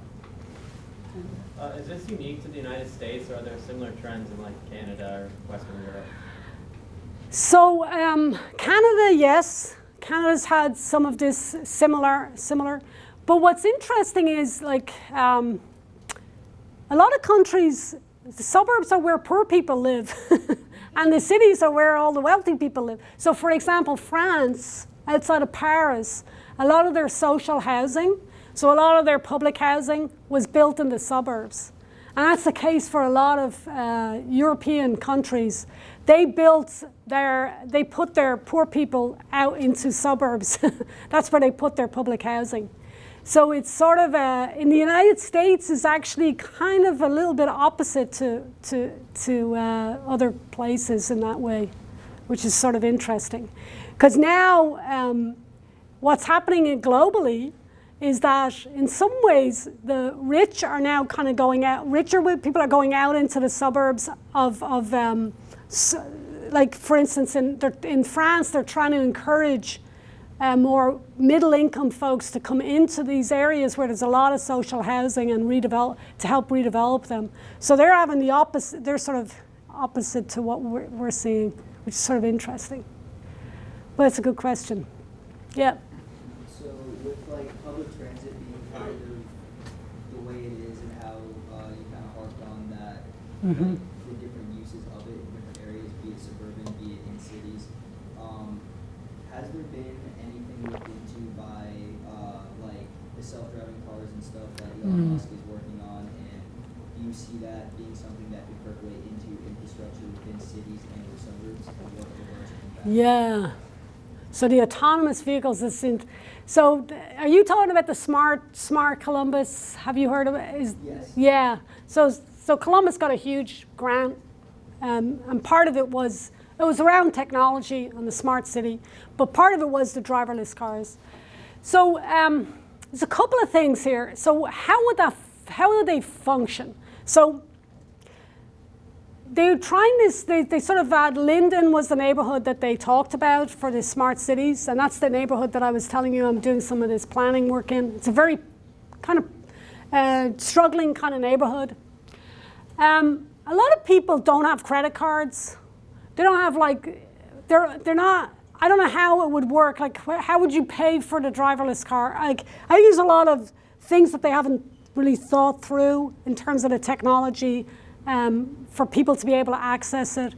Is this unique to the United States, or are there similar trends in like Canada or Western Europe? So Canada, yes. Canada's had some of this similar. But what's interesting is like a lot of countries, the suburbs are where poor people live and the cities are where all the wealthy people live. So for example, France, outside of Paris, a lot of their social housing, so a lot of their public housing was built in the suburbs. And that's the case for a lot of European countries. They put their poor people out into suburbs. That's where they put their public housing. So it's sort of in the United States is actually kind of a little bit opposite to other places in that way, which is sort of interesting. Because now what's happening globally is that in some ways the rich are now kind of going out, richer people are going out into the suburbs of like for instance in France they're trying to encourage more middle-income folks to come into these areas where there's a lot of social housing and to help redevelop them. So they're having the opposite, they're sort of opposite to what we're seeing, which is sort of interesting. But it's a good question. Yeah. So with like public transit being kind of the way it is and how you kind of harped on that, Mm-hmm. the different uses of it in different areas, be it suburban, be it in cities, has there been anything looked into by like the self-driving cars and stuff that Elon Musk is working on, and do you see that being something that could percolate into infrastructure within cities and or suburbs? And what are some impacts? Yeah. So the autonomous vehicles is in. So are you talking about the smart Columbus? Have you heard of it? Yes. Yeah. So Columbus got a huge grant, and part of it was around technology and the smart city, but part of it was the driverless cars. So there's a couple of things here. So how would they function? So they were trying this, they sort of had, Linden was the neighborhood that they talked about for the smart cities, and that's the neighborhood that I was telling you I'm doing some of this planning work in. It's a very kind of struggling kind of neighborhood. A lot of people don't have credit cards. They don't have they're not, I don't know how it would work. Like, how would you pay for the driverless car? Like, I use a lot of things that they haven't really thought through in terms of the technology for people to be able to access it.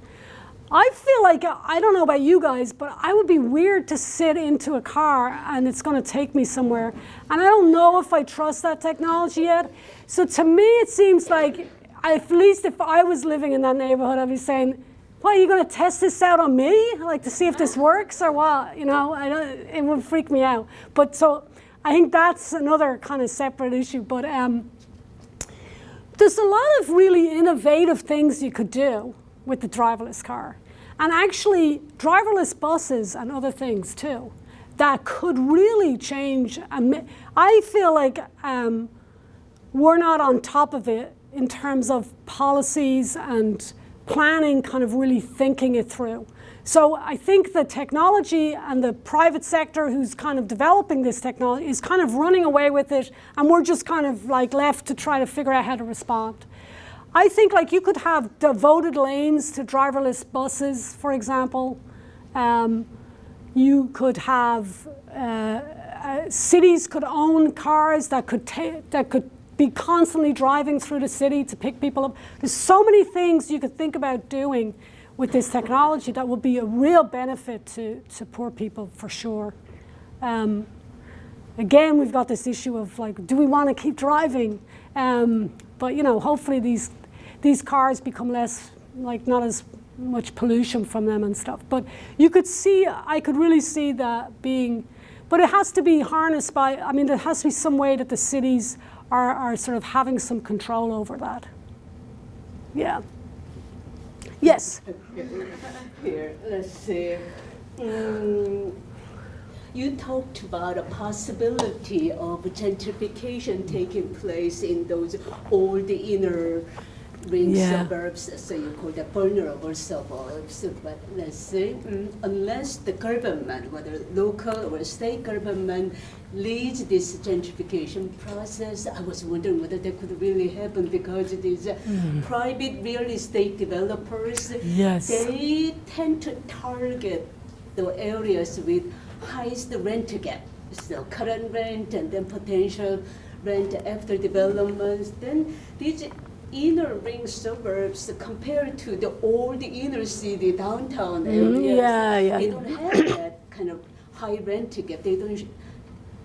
I feel like, I don't know about you guys, but I would be weird to sit into a car and it's going to take me somewhere. And I don't know if I trust that technology yet. So to me, it seems like, at least if I was living in that neighborhood, I'd be saying, what, are you going to test this out on me? Like, to see if this works or what? You know, it would freak me out. But so I think that's another kind of separate issue. But there's a lot of really innovative things you could do with the driverless car. And actually, driverless buses and other things too, that could really change. I feel like we're not on top of it in terms of policies and planning, kind of really thinking it through. So I think the technology and the private sector who's kind of developing this technology is kind of running away with it, and we're just kind of like left to try to figure out how to respond. I think like you could have devoted lanes to driverless buses, for example. You could have, cities could own cars that could be constantly driving through the city to pick people up. There's so many things you could think about doing with this technology that would be a real benefit to poor people, for sure. Again, we've got this issue of like, do we want to keep driving? But you know, hopefully these cars become less, like not as much pollution from them and stuff. But you could see, I could really see that being, but it has to be harnessed by, I mean, there has to be some way that the cities are sort of having some control over that. Yeah. Yes. Here, let's see. You talked about a possibility of gentrification taking place in those old inner ring suburbs, so you call that vulnerable suburbs. But let's say, unless the government, whether local or state government, leads this gentrification process, I was wondering whether that could really happen, because these private real estate developers, they tend to target the areas with highest rent gap, so current rent and then potential rent after developments. Then these inner ring suburbs compared to the old inner city downtown areas, they don't have that kind of high rent gap. They don't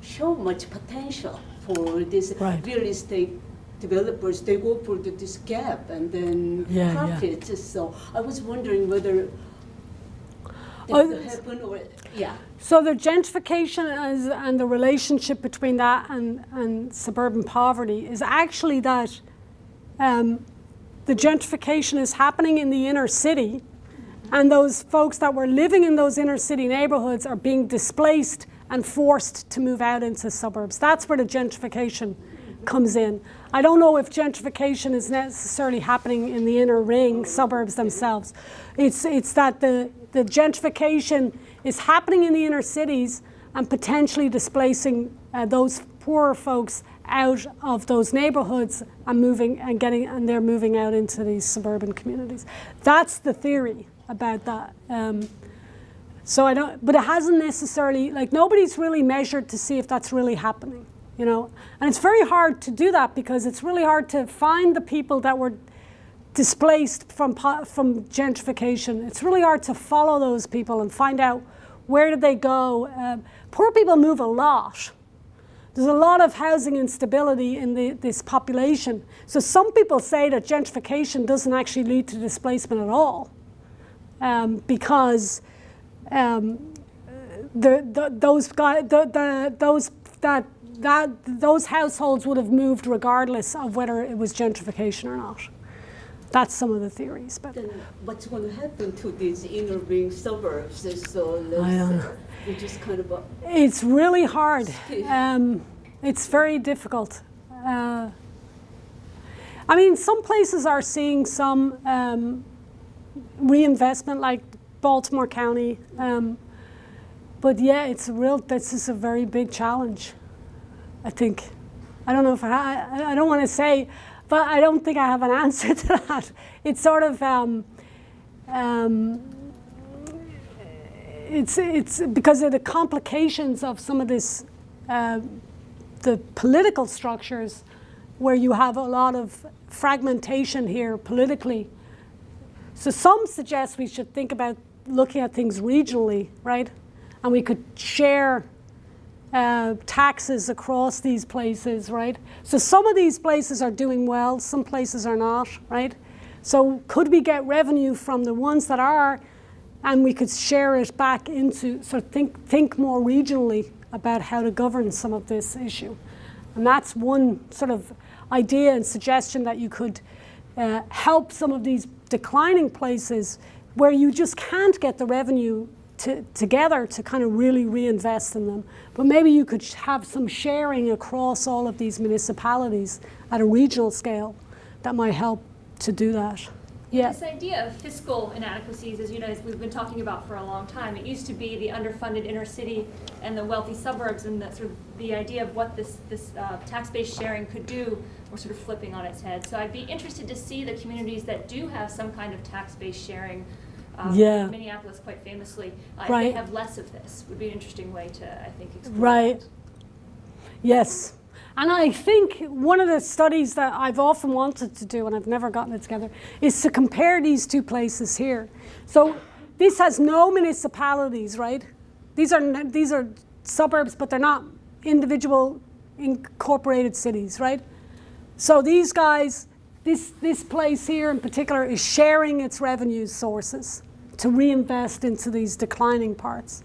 show much potential for these real estate developers. They go for this gap and then profits. So I was wondering whether that could happen or, So the gentrification and the relationship between that and suburban poverty is actually that the gentrification is happening in the inner city, and those folks that were living in those inner city neighborhoods are being displaced and forced to move out into suburbs. That's where the gentrification comes in. I don't know if gentrification is necessarily happening in the inner ring suburbs themselves. It's that the gentrification is happening in the inner cities and potentially displacing those poorer folks out of those neighborhoods and they're moving out into these suburban communities. That's the theory about that. But it hasn't necessarily, like, nobody's really measured to see if that's really happening, you know? And it's very hard to do that because it's really hard to find the people that were displaced from gentrification. It's really hard to follow those people and find out where did they go. Poor people move a lot. There's a lot of housing instability in this population. So some people say that gentrification doesn't actually lead to displacement at all, because those households would have moved regardless of whether it was gentrification or not. That's some of the theories. But then what's going to happen to these inner ring suburbs? So we just kind of. It's really hard. It's very difficult. I mean, some places are seeing some reinvestment, like Baltimore County. But yeah, this is a very big challenge, I think. I don't know if I don't want to say, but I don't think I have an answer to that. It's sort of, it's because of the complications of some of this, the political structures, where you have a lot of fragmentation here politically. So some suggest we should think about looking at things regionally, right? And we could share taxes across these places, right? So some of these places are doing well, some places are not, right? So could we get revenue from the ones that are, and we could share it back into, sort of think more regionally about how to govern some of this issue. And that's one sort of idea and suggestion, that you could help some of these declining places where you just can't get the revenue together to kind of really reinvest in them. But maybe you could have some sharing across all of these municipalities at a regional scale that might help to do that. Yeah. This idea of fiscal inadequacies, as you know, as we've been talking about for a long time. It used to be the underfunded inner city and the wealthy suburbs, and the idea of what this tax-based sharing could do, we're sort of flipping on its head. So I'd be interested to see the communities that do have some kind of tax-based sharing. Minneapolis, quite famously, if they have less of this, would be an interesting way to, I think, explore that. Yes. And I think one of the studies that I've often wanted to do, and I've never gotten it together, is to compare these two places here. So this has no municipalities, right? These are suburbs, but they're not individual incorporated cities, right? So these guys, this place here in particular is sharing its revenue sources to reinvest into these declining parts.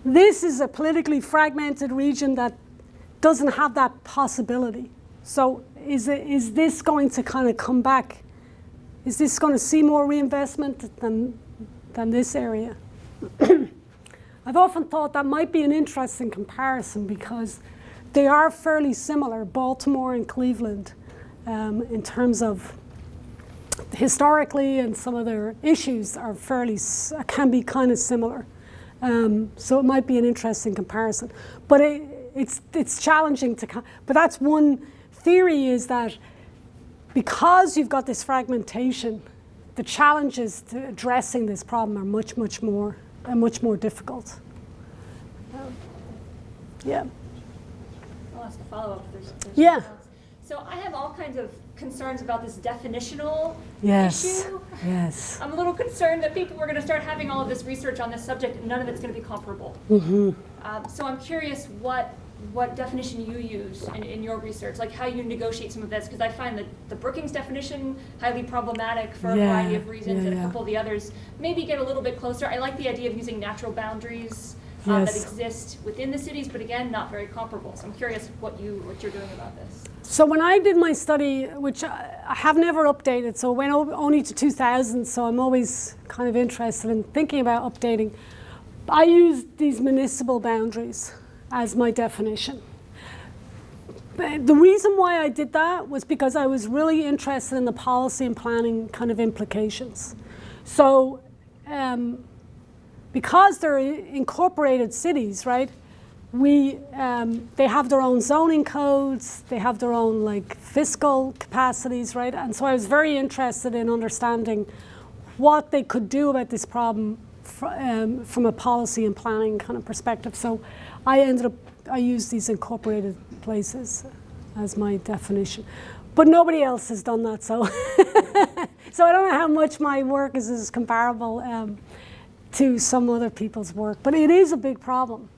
This is a politically fragmented region that doesn't have that possibility. So is this going to kind of come back? Is this going to see more reinvestment than this area? I've often thought that might be an interesting comparison, because they are fairly similar, Baltimore and Cleveland, in terms of historically, and some of their issues are can be kind of similar. So it might be an interesting comparison. But it's challenging but that's one theory, is that because you've got this fragmentation, the challenges to addressing this problem are much more difficult. Yeah. I'll ask a follow-up if there's yeah. So I have all kinds of concerns about this definitional issue. Yes. I'm a little concerned that people were going to start having all of this research on this subject, and none of it's going to be comparable. Mm-hmm. So I'm curious what definition you use in your research, like how you negotiate some of this, because I find that the Brookings definition highly problematic for a variety of reasons, and a couple of the others maybe get a little bit closer. I like the idea of using natural boundaries that exist within the cities, but again, not very comparable. So I'm curious what you're doing about this. So when I did my study, which I have never updated, so it went only to 2000, so I'm always kind of interested in thinking about updating, I used these municipal boundaries as my definition. The reason why I did that was because I was really interested in the policy and planning kind of implications. So because they're incorporated cities, right? They have their own zoning codes, they have their own like fiscal capacities, right? And so I was very interested in understanding what they could do about this problem from a policy and planning kind of perspective. So I used these incorporated places as my definition. But nobody else has done that, so so I don't know how much my work is comparable to some other people's work, but it is a big problem.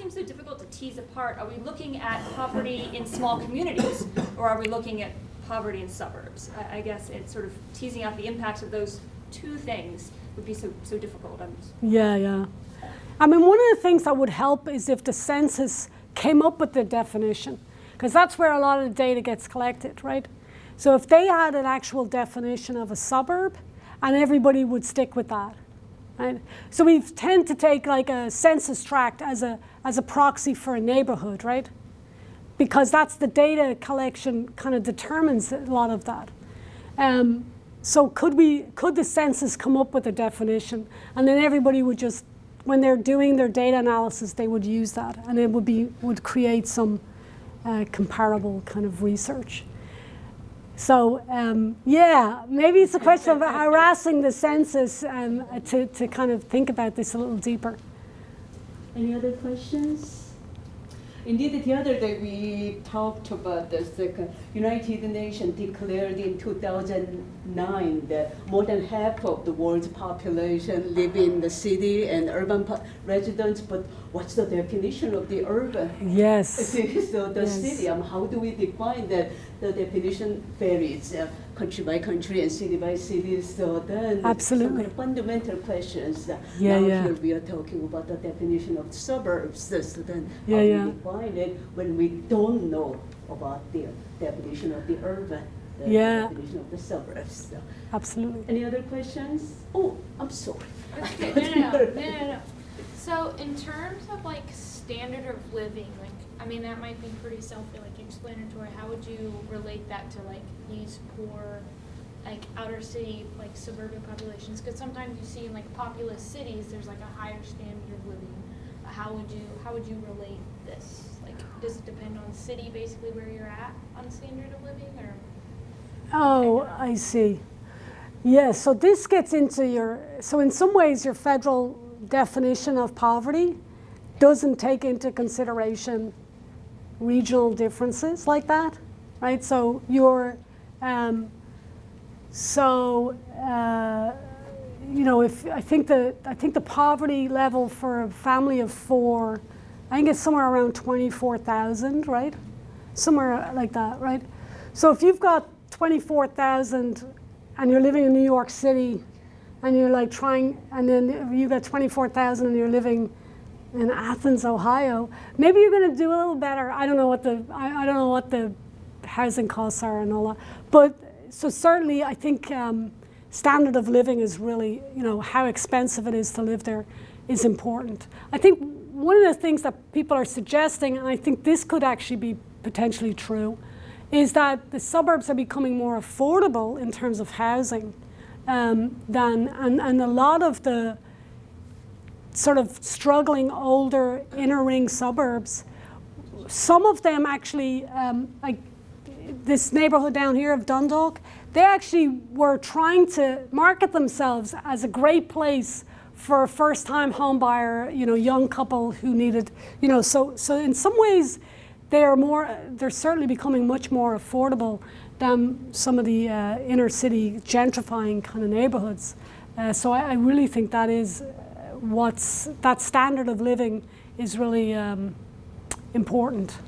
seems so difficult to tease apart. Are we looking at poverty in small communities, or are we looking at poverty in suburbs? I guess it's sort of teasing out the impacts of those two things would be so difficult. Yeah. I mean, one of the things that would help is if the census came up with the definition, because that's where a lot of the data gets collected, right? So if they had an actual definition of a suburb, and everybody would stick with that, right? So we tend to take like a census tract as a proxy for a neighborhood, right? Because that's the data collection kind of determines a lot of that. So could the census come up with a definition, and then everybody would just, when they're doing their data analysis, they would use that, and it would create some comparable kind of research. So yeah, maybe it's a question of harassing the census to kind of think about this a little deeper. Any other questions? Indeed, the other day we talked about this. The United Nations declared in 2009 that more than half of the world's population live in the city and urban residents. But what's the definition of the urban? Yes. So the Yes. city. How do we define that? The definition varies country by country and city by city. So then Absolutely. some kind of fundamental questions. Yeah, now yeah. here we are talking about the definition of suburbs. So then Yeah, how yeah. do we define it when we don't know about the definition of the urban, the Yeah. definition of the suburbs? So, Absolutely. any other questions? Oh, I'm sorry. Okay, no. So in terms of like standard of living, like, I mean, that might be pretty self-explanatory. How would you relate that to like these poor, like outer city, like suburban populations? Because sometimes you see in like populous cities, there's like a higher standard of living. How would you relate this? Like, does it depend on city, basically where you're at on standard of living, or? Oh, I see. Yeah, so this gets into so in some ways your federal definition of poverty doesn't take into consideration regional differences like that, right? So if I think the poverty level for a family of four, I think it's somewhere around 24,000, right? Somewhere like that, right? So if you've got 24,000 and you're living in New York City, and you're like and then you got 24,000 and you're living in Athens, Ohio, maybe you're going to do a little better. I don't know what the housing costs are and all that. But so certainly, I think standard of living is really, how expensive it is to live there is important. I think one of the things that people are suggesting, and I think this could actually be potentially true, is that the suburbs are becoming more affordable in terms of housing and a lot of the sort of struggling older inner ring suburbs, some of them actually, like this neighborhood down here of Dundalk, they actually were trying to market themselves as a great place for a first-time home buyer, young couple who needed, so in some ways they're certainly becoming much more affordable than some of the inner city gentrifying kind of neighborhoods. So I really think that is that standard of living is really important.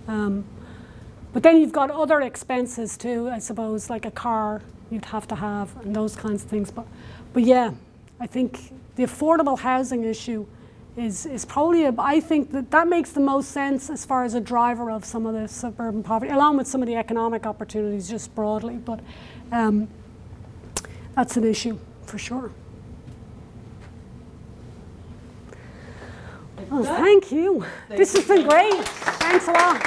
But then you've got other expenses too, I suppose, like a car you'd have to have and those kinds of things. But yeah, I think the affordable housing issue is probably, I think that makes the most sense as far as a driver of some of the suburban poverty, along with some of the economic opportunities just broadly. But that's an issue for sure. Oh, thank you. This has been great. Thanks a lot.